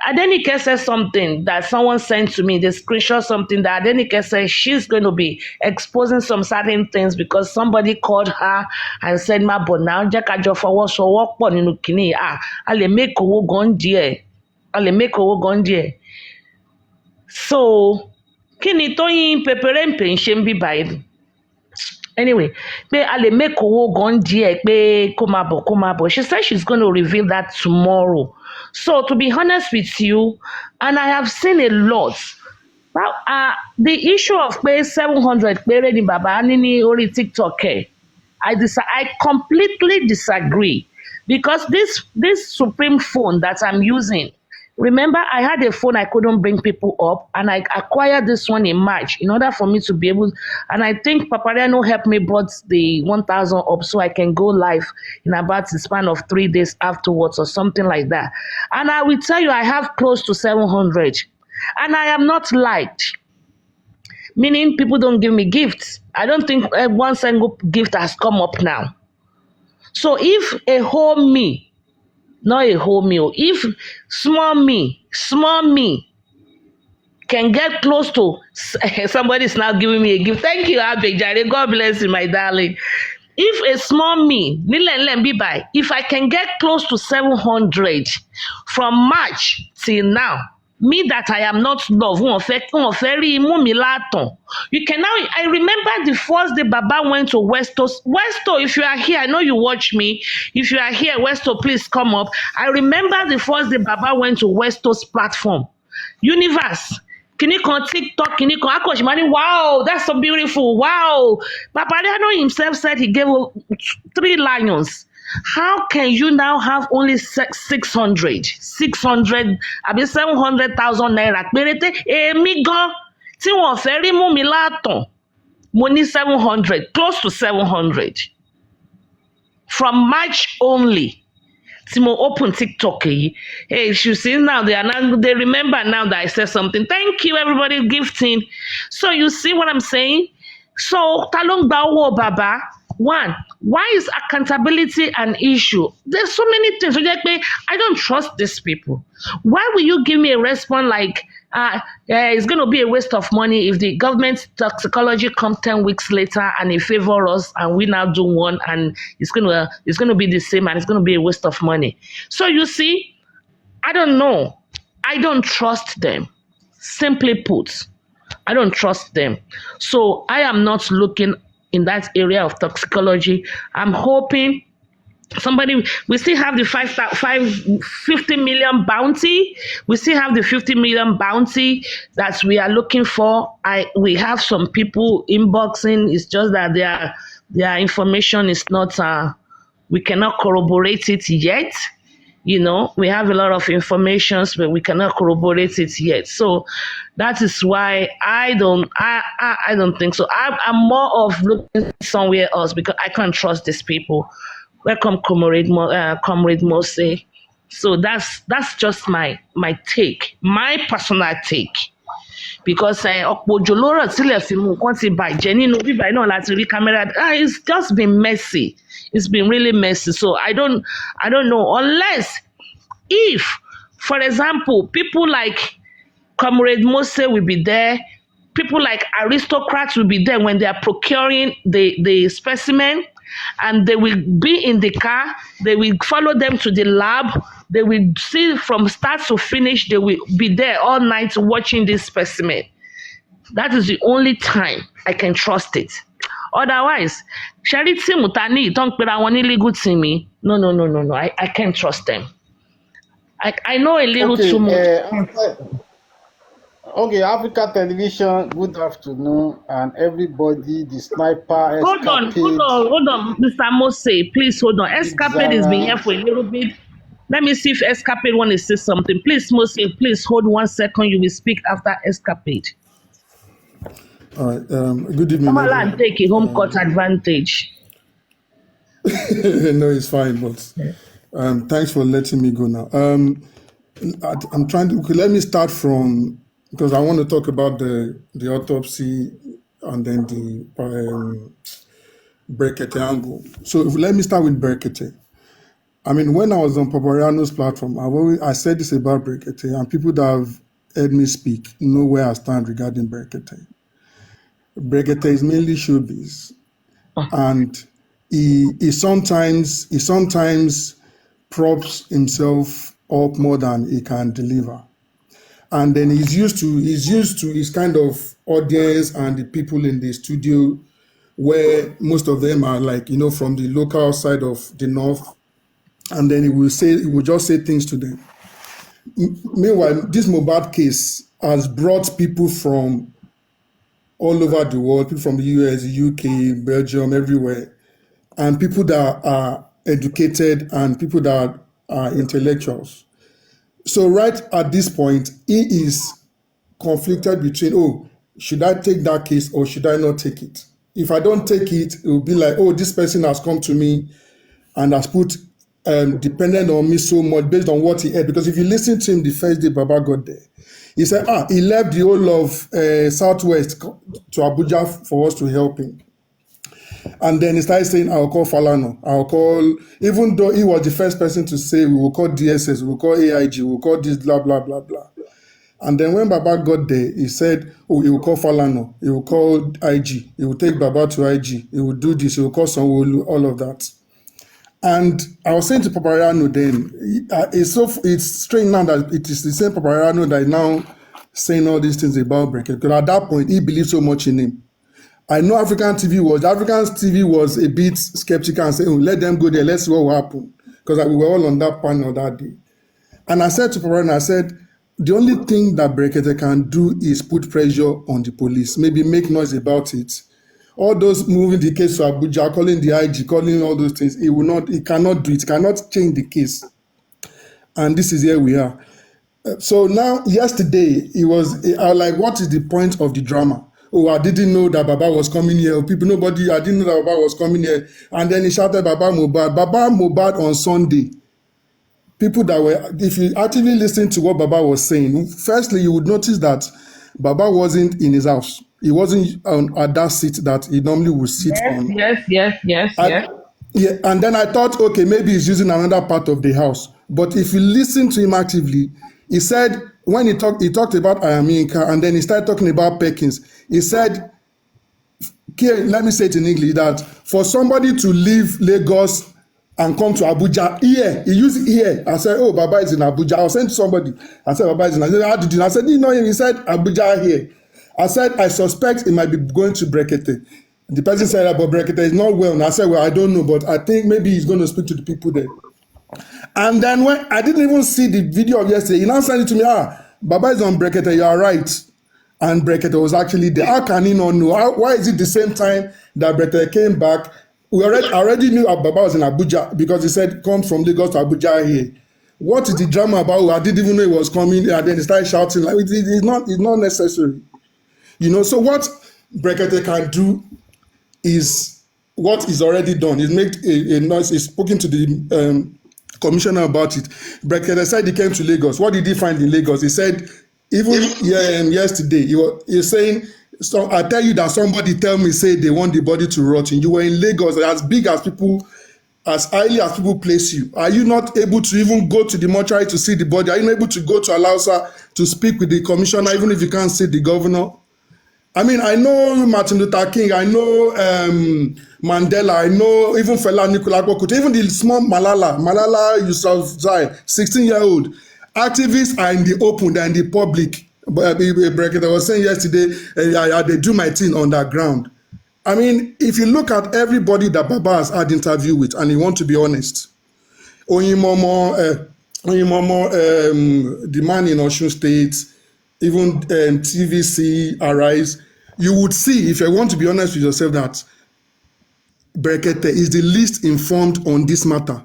Adenike says something that someone sent to me. They screenshot something that Adenike says she's going to be exposing some certain things because somebody called her and said, "Ma, but now jẹ́ ká jọ fọwọ́sowọ́pọ̀ nínú kìíní. A lè make owó gan díẹ̀. A lè make owó gan díẹ̀." So kí ni Tóyìn Peperempe ń ṣe ń bí báyìí? Anyway, pé a lè make owó gan díẹ̀ pé kó máa bọ̀. She said she's going to reveal that tomorrow. So to be honest with you, and I have seen a lot. Well, the issue of pé 700 péré ni bàbá ní ní orí TikTok ẹ̀. I completely disagree because this Supreme phone that I'm using. Remember, I had a phone I couldn't bring people up, and I acquired this one in March in order for me to be able. And I think Papariano helped me brought the 1,000 up so I can go live in about the span of 3 days afterwards or something like that. And I will tell you, I have close to 700, and I am not liked. Meaning, people don't give me gifts. I don't think one single gift has come up now. So if a whole me, not a whole meal. If small me can get close to somebody's now giving me a gift. Thank you, Abejare. God bless you, my darling. If a small me, if I can get close to 700 from March till now, me that I am not love, you can now, I remember the first day Baba went to Westo. Westo, if you are here, I know you watch me. If you are here, Westo, please come up. I remember the first day Baba went to Westo's platform. Universe, Kinikon TikTok, Kinikon Akosh money. Wow, that's so beautiful. Wow. Papariano himself said he gave 3 lions. How can you now have only 600? 600, I mean 700,000 naira. Péréte, èmi gan tí wọ́n fẹ́ rí mú mi látàn. Mo ní 700, close to 700. From March only. Timo open TikTok. Hey, you see now they remember now that I said something. Thank you, everybody gifting. So you see what I'm saying? So Talong Bawo Baba. One, why is accountability an issue? There's so many things. I don't trust these people. Why will you give me a response like it's going to be a waste of money if the government toxicology comes 10 weeks later and they favor us and we now do one and it's going to be the same and it's going to be a waste of money. So you see, I don't know. I don't trust them. Simply put, I don't trust them. So I am not looking in that area of toxicology. I'm hoping we still have the 50 million bounty. We still have the 50 million bounty that we are looking for. We have some people inboxing. It's just that their information is not, we cannot corroborate it yet. You know, we have a lot of information, but we cannot corroborate it yet. So that is why I don't think so. I'm more of looking somewhere else because I can't trust these people. Welcome, Comrade Mose. So that's just my take, my personal take. Because it's just been messy. It's been really messy. So I don't know, unless if, for example, people like Comrade Mose will be there, people like aristocrats will be there when they are procuring the specimen, and they will be in the car, they will follow them to the lab, they will see from start to finish, they will be there all night watching this specimen. That is the only time I can trust it. Otherwise, Charity Mutani, don't put on any legal to me. No. I can't trust them. I know a little too much. Okay, Africa Television, good afternoon, and everybody, the sniper. Hold on, Mr. Mose, please hold on. Escapade has been here for a little bit. Let me see if Escapade want to say something. Please, Mose, please hold 1 second. You will speak after Escapade. All right. Good evening. Come on and take a home court advantage. No, it's fine, but thanks for letting me go now. I'm trying to, let me start from, because I want to talk about the autopsy and then the Berekete angle. So let me start with Berekete. I mean, when I was on Papariano's platform, I said this about Berekete, and people that have heard me speak know where I stand regarding Berekete. Berekete is mainly showbiz, and he sometimes props himself up more than he can deliver. And then he's used to his kind of audience and the people in the studio, where most of them are like, from the local side of the north, and then he will just say things to them. Meanwhile, this Mohbad case has brought people from all over the world, people from the US, UK, Belgium, everywhere, and people that are educated and people that are intellectuals. So right at this point, he is conflicted between, should I take that case or should I not take it? If I don't take it, it will be like, this person has come to me and has put dependent on me so much based on what he heard. Because if you listen to him the first day Baba got there, he said, he left the whole of Southwest to Abuja for us to help him. And then he started saying, I'll call Falano. Even though he was the first person to say, we will call DSS, we will call AIG, we will call this, blah, blah, blah, blah. And then when Baba got there, he said, he will call Falano, he will call IG, he will take Baba to IG, he will do this, he will call Sanwo-Olu, all of that. And I was saying to Papariano then, it's strange now that it is the same Papariano that is now saying all these things about Berekete. Because at that point, he believed so much in him. I know African TV was a bit skeptical and said, let them go there, let's see what will happen. Because we were all on that panel that day. And I said to Papariano, the only thing that Berekete can do is put pressure on the police, maybe make noise about it. All those moving the case to Abuja, calling the IG, calling all those things, it cannot do it, cannot change the case. And this is here we are. So now, yesterday, I was like, what is the point of the drama? Oh, I didn't know that Baba was coming here. I didn't know that Baba was coming here. And then he shouted Baba Mohbad. Baba Mohbad on Sunday. People that were, if you actually listen to what Baba was saying, firstly, you would notice that Baba wasn't in his house. He wasn't at that seat that he normally would sit on. Yes. Yeah, and then I thought, okay, maybe he's using another part of the house. But if you listen to him actively, he said, when he talked about Ayaminka, and then he started talking about Perkins. He said, let me say it in English, that for somebody to leave Lagos and come to Abuja, here, he used here. I said, oh, Baba is in Abuja. I was saying to somebody, I said, Baba is in Abuja. How did you? I said, you know him. He said, Abuja here. I said, I suspect he might be going to Berekete. The person said, but Berekete is not well. And I said, well, I don't know, but I think maybe he's going to speak to the people there. And then when I didn't even see the video of yesterday, he now sent it to me, Baba is on Berekete, you are right. And Berekete was actually there. How can he not know? Why is it the same time that Berekete came back? We already knew Baba was in Abuja because he said, come from Lagos to Abuja here. What is the drama about? I didn't even know he was coming, and then he started shouting. Like, it's not necessary. So what Berekete can do is what is already done. He's made a noise. He's spoken to the commissioner about it. Berekete said he came to Lagos. What did he find in Lagos? He said, even yesterday, he was saying, so I tell you that somebody tell me, say they want the body to rot. You were in Lagos, as big as people, as highly as people place you. Are you not able to even go to the mortuary to see the body? Are you not able to go to Alausa to speak with the commissioner, even if you can't see the governor? I mean, I know Martin Luther King, I know Mandela, I know even Fela Nicola Bokuta, even the small Malala Yousafzai, 16-year-old. Activists are in the open, they're in the public. Berekete was saying yesterday, they do my thing underground. I mean, if you look at everybody that Baba has had interview with, and you want to be honest, Oyinmomo, the man in Osun State, even TVC, Aries, you would see, if you want to be honest with yourself, that Berekete is the least informed on this matter.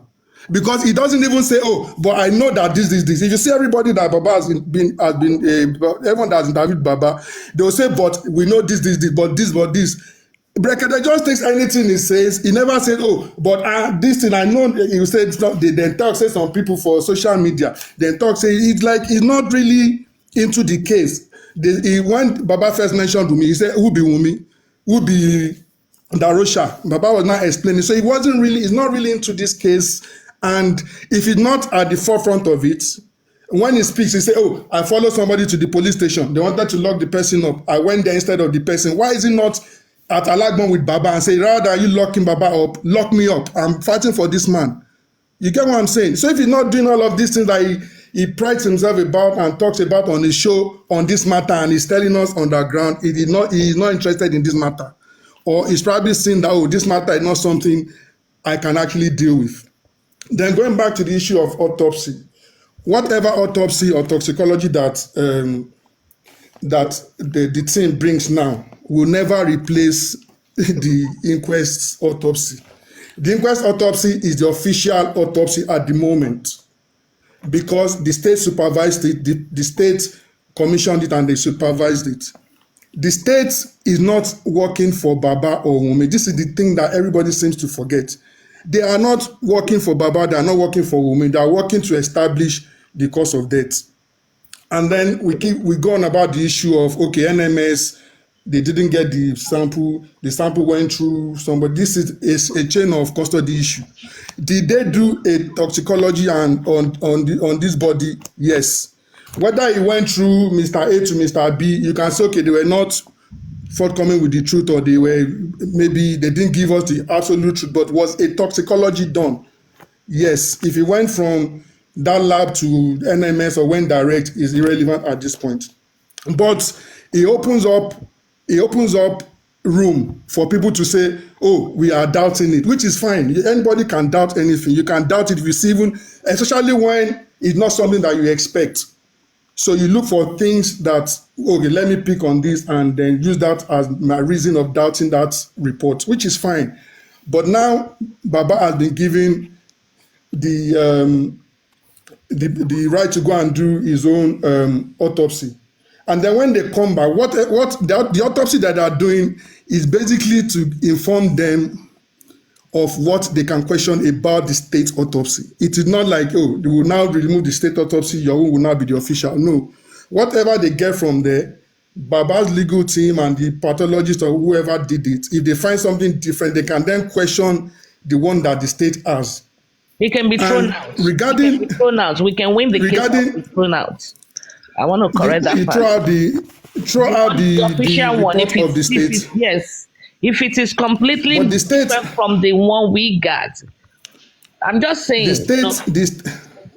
Because he doesn't even say, oh, but I know that this. If you see everybody that Baba has been everyone that has interviewed Baba, they will say, but we know this, but this. Berekete just takes anything he says. He never said, oh, but this thing, I know he will say it's not, they then talk, say some people for social media, then talk, say it's like he's not really into the case. When Baba first mentioned Wumi, he said, who be Wumi? Who be Darosha? Baba was not explaining. So he's not really into this case. And if he's not at the forefront of it, when he speaks, he say, oh, I followed somebody to the police station. They wanted to lock the person up. I went there instead of the person. Why is he not at Alagbon with Baba and say, rather than you locking Baba up, lock me up. I'm fighting for this man. You get what I'm saying? So if he's not doing all of these things that he prides himself about and talks about on his show on this matter, and he's telling us on the ground, he is not interested in this matter. Or he's probably seen that, oh, this matter is not something I can actually deal with. Then going back to the issue of autopsy, whatever autopsy or toxicology that the team brings now will never replace the inquest autopsy. The inquest autopsy is the official autopsy at the moment because the state supervised it, the state commissioned it and they supervised it. The state is not working for Baba or Wunmi. This is the thing that everybody seems to forget. They are not working for Baba, they are not working for Wunmi, they are working to establish the cause of death. And then we go on about the issue of, okay, NMS, they didn't get the sample went through somebody. This is a chain of custody issue. Did they do a toxicology on this body? Yes. Whether it went through Mr. A to Mr. B, you can say, okay, they were not forthcoming with the truth, or maybe they didn't give us the absolute truth, but was a toxicology done? Yes. If it went from that lab to NMS or went direct is irrelevant at this point. But it opens up room for people to say, oh, we are doubting it, which is fine. Anybody can doubt anything. You can doubt it if you see, even especially when it's not something that you expect. So you look for things that, okay, let me pick on this and then use that as my reason of doubting that report, which is fine. But now Baba has been given the the right to go and do his own autopsy. And then when they come back, what the autopsy that they are doing is basically to inform them of what they can question about the state autopsy. It is not like, oh, they will now remove the state autopsy, your own will now be the official. No. Whatever they get from there, Baba's legal team and the pathologist or whoever did it, if they find something different, they can then question the one that the state has. He can be thrown And out. regarding He can be thrown out. We can win the case and be regarding thrown out. I want to correct that part. throughout We want the the official one. report of the state, If it is completely but the state, different from the one we got, I'm just saying. the state, this,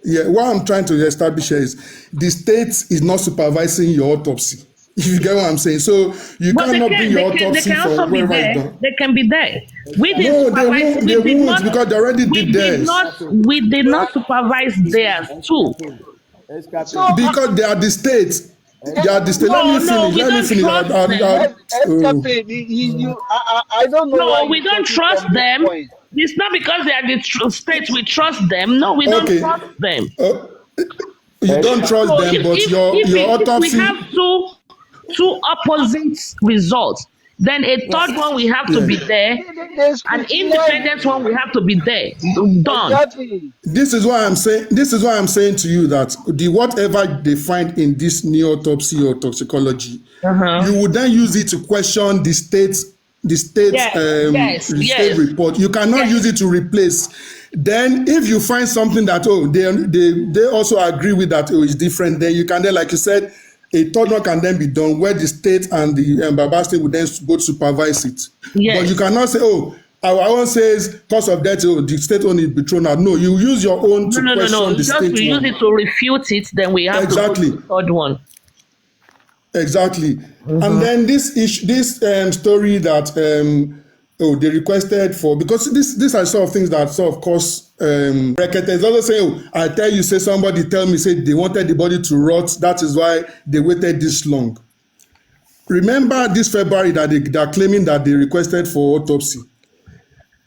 yeah, what I'm trying to establish here is the state is not supervising your autopsy. If you get what I'm saying, so you But cannot bring your they autopsy can for also be wherever it's there. done. They can be there. We didn't No, supervise. they won't because they already did theirs. We did not supervise theirs too. So, Because they are the state. They are the state. No, Let we me don't finish. trust them. I don't know why No, we you don't take it trust from this them. point. It's not because they are the state we trust them. No, we don't Okay. trust them. You don't trust So them, but your if we autopsy. have two opposite results, then a third one we have to Yeah. be there. They An scrutinize independent one we have to be there. Done. exactly. This is why I'm saying. This is why I'm saying to you that the whatever they find in this new autopsy or toxicology, you would then use it to question the state, Yes. the state report. You cannot use it to replace. Then, if you find something that they also agree with that it's different, then you can then, like you said, a third one can then be done where the state and the Baba state would then both supervise it. Yes. But you cannot say, oh, our own says cause of death, the state only be thrown out. No, you use your own to question No. the Just state we use one. it to refute it, then we have Exactly. to go to the third one. Exactly. And then this story that they requested for, because these are sort of things that sort of cause Berekete is also saying, oh, I tell you, say somebody tell me, say they wanted the body to rot, that is why they waited this long. Remember this February that they are claiming that they requested for autopsy.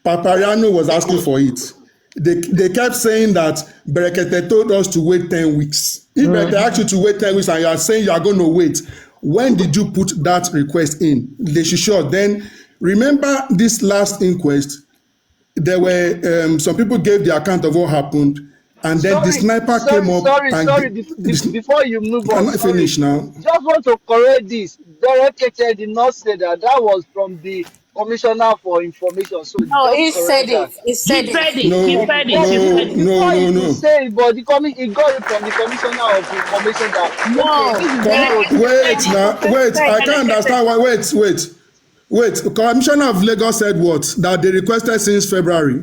Papariano was asking for it. They kept saying that Berekete told us to wait 10 weeks. If Berekete asked you to wait 10 weeks and you are saying you are going to wait, when did you put that request in? They should show. Then remember this last inquest, there were some people gave the account of what happened, and then the sniper came up and Before you move can on, I finish now? just want to correct this. Berekete did not say that. That was from the Commissioner for Information. So No, just he said correct it. that. He said it. You say it, but he got it from the Commissioner of Information that No. Wait, I can't understand why. Wait, Commissioner of Lagos said what? That they requested since February.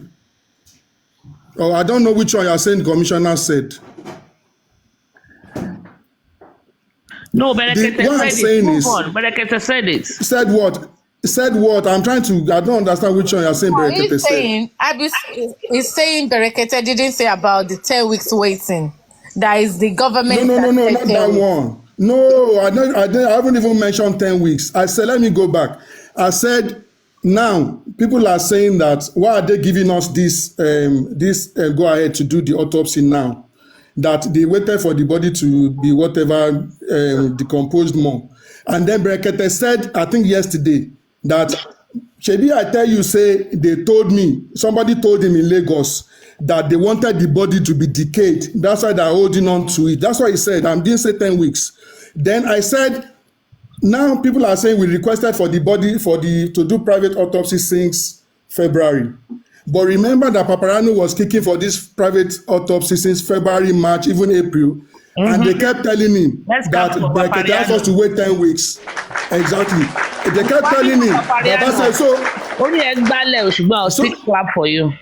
Oh, I don't know which one you are saying the Commissioner said. No, Berekete What I'm said saying it. Move is, on. Berekete said it. said what? Said what? I don't understand which one you are saying Berekete said. He's saying Berekete didn't say about the 10 weeks waiting. That is the government. No, not that one. No, I haven't even mentioned 10 weeks. I said, let me go back. I said, now people are saying that why are they giving us this go ahead to do the autopsy now? That they waited for the body to be whatever decomposed more. And then Berekete said, I think yesterday, that Shebi, I tell you, say somebody told him in Lagos that they wanted the body to be decayed. That's why they're holding on to it. That's why he said, I didn't say 10 weeks. Then I said, now people are saying we requested for the body to do private autopsy since February. But remember that Paparano was kicking for this private autopsy since February, March, even April. And they kept telling him that Berekete asked us to wait 10 weeks. Exactly. They kept telling him. Baba said, so clap for you.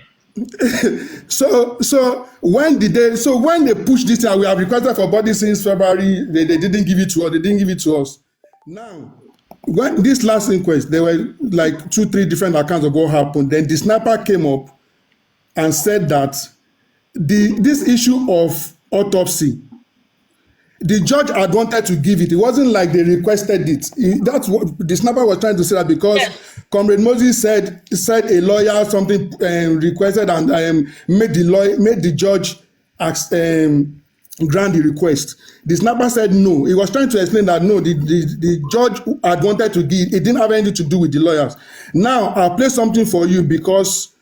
So when they pushed this and we have requested for body since February, they didn't give it to us. They didn't give it to us. Now, when this last inquest, there were like 2-3 different accounts of what happened. Then the sniper came up and said that this issue of autopsy, the judge had wanted to give it. It wasn't like they requested it. That's what the snapper was trying to say, that because Comrade Moses said a lawyer something requested and made the judge ask, grant the request. The snapper said no. He was trying to explain that no, the judge had wanted to give. It didn't have anything to do with the lawyers. Now I'll play something for you because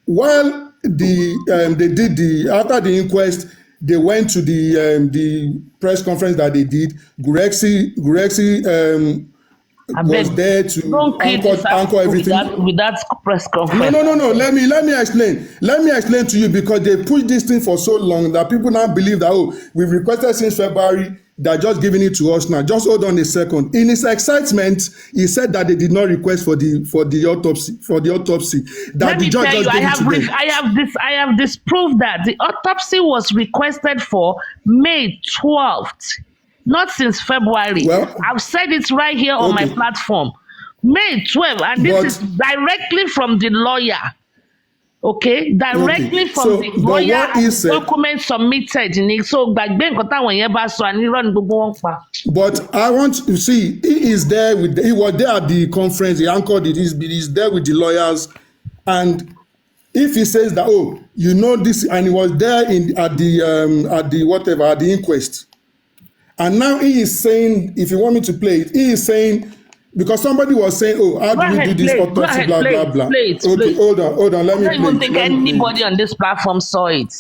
while they did after the inquest, they went to the press conference that they did. Gurexi was there to anchor everything. With that press conference. No. Let me explain. Let me explain to you, because they pushed this thing for so long that people now believe that we've requested since February. They're just giving it to us now. Just hold on a second. In his excitement, he said that they did not request for the autopsy. That the judge just gave it to them. I have disproved that the autopsy was requested for May 12th, not since February. Well, I've said it right here on my platform. May 12th, and this is directly from the lawyer. Okay, directly from the lawyer and document submitted. So but I want to see, he was there at the conference, he anchored it, he's there with the lawyers, and if he says that this, and he was there at the inquest, and now he is saying, if you want me to play it, he is saying, because somebody was saying, how do we do this autopsy, blah, blah, blah. Okay, hold on, let me play. I don't think anybody on this platform saw it.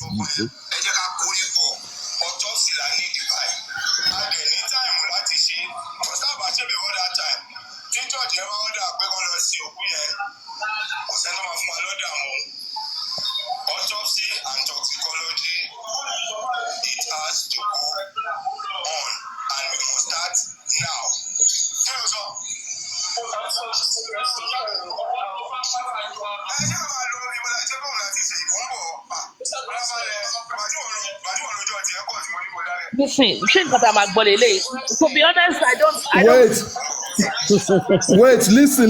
Autopsy and toxicology, it has to go on, and we must start now. Listen, to be honest, I don't. Wait, listen.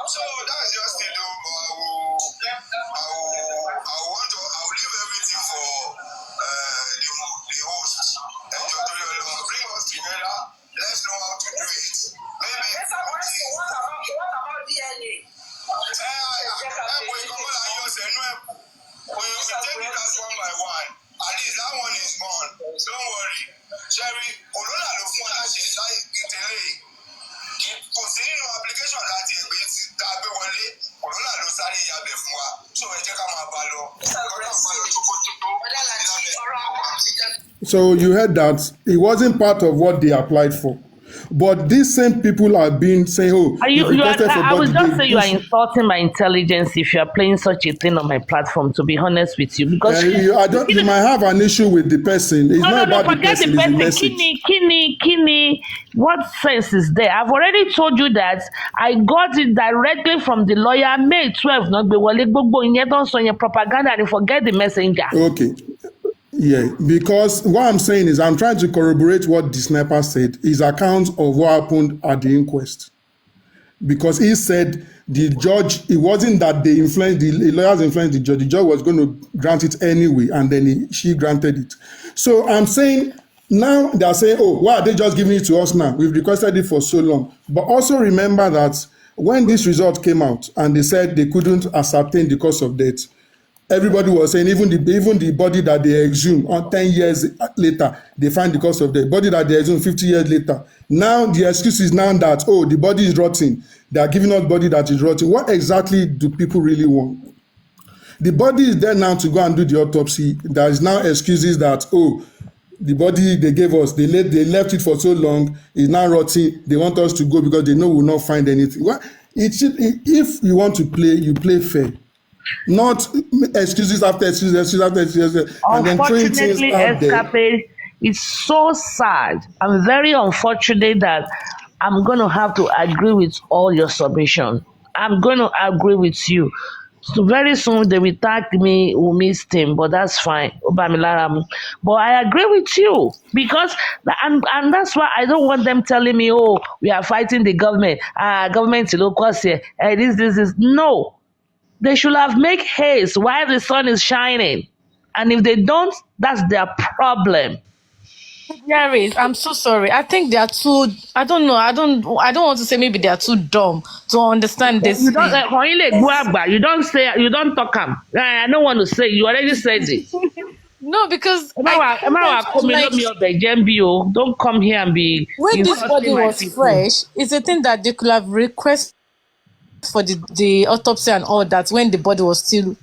So that's just it. I'll leave everything for the host. Bring us together. Let's know how to do it. Maybe. What about DNA? We will take it as one by one. At least that one is gone. Don't worry. Jerry, Olola lo fún aláṣẹ láì ìtẹ̀lé. Kò sí nínú application láti ẹgbẹ́ tí tá a gbé wọlé. Olola ló sáré ìyàbẹ̀ fún wa. So ẹ jẹ́ ká máa bá lọ. So you heard that it wasn't part of what they applied for. But these same people have been saying, I would just say you are insulting my intelligence if you are playing such a thing on my platform, to be honest with you. Because you might have an issue with the person. It's not about the person, it's the message. Kini, what sense is there? I've already told you that I got it directly from the lawyer, May 12th, not the propaganda, and forget the messenger. Okay. Yeah, because what I'm saying is I'm trying to corroborate what the sniper said, his account of what happened at the inquest. Because he said the judge, it wasn't that the lawyers influenced the judge was going to grant it anyway, and then she granted it. So I'm saying, now they're saying, why are they just giving it to us now? We've requested it for so long. But also remember that when this result came out and they said they couldn't ascertain the cause of death, everybody was saying even the body that they exhumed 10 years later, they find the cause of death. Body that they exhumed 50 years later. Now the excuse is now that, the body is rotting. They are giving us body that is rotting. What exactly do people really want? The body is there now to go and do the autopsy. There is now excuses that, the body they gave us, they left it for so long, it's now rotting. They want us to go because they know we will not find anything. Well, if you want to play, you play fair. Not excuses after excuses, and then throwing things out there. It's so sad and very unfortunate that I'm going to have to agree with all your submission. I'm going to agree with you. So very soon they will tag me, who missed him, but that's fine. But I agree with you because, and that's why I don't want them telling me, we are fighting the government. Government is local here. This. No. They should have made haste while the sun is shining. And if they don't, that's their problem. Aries, I'm so sorry. I think they are too. I don't know. I don't want to say maybe they are too dumb to understand this You don't thing. you don't say, you don't talk am. I don't want to say, you already said it. No, because Emma, I'm like, don't come here and be when this body insulting my was people. fresh, it's a thing that they could have requested for the autopsy and all that when the body was still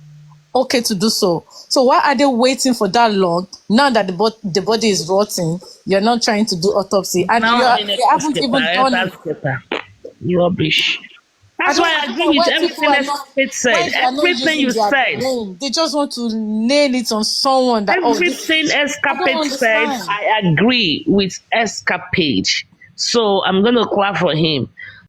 okay to do so. So why are they waiting for that long? Now that the body is rotting, you're not trying to do autopsy, and Now I'm in a you haven't even done it. rubbish. I That's don't why I agree understand with why people everything are not Escapade said. they are not Everything using you their said. brain. They just want to nail it on someone that Everything I don't Escapade said, understand. I agree with Escapade. So I'm gonna clap for him.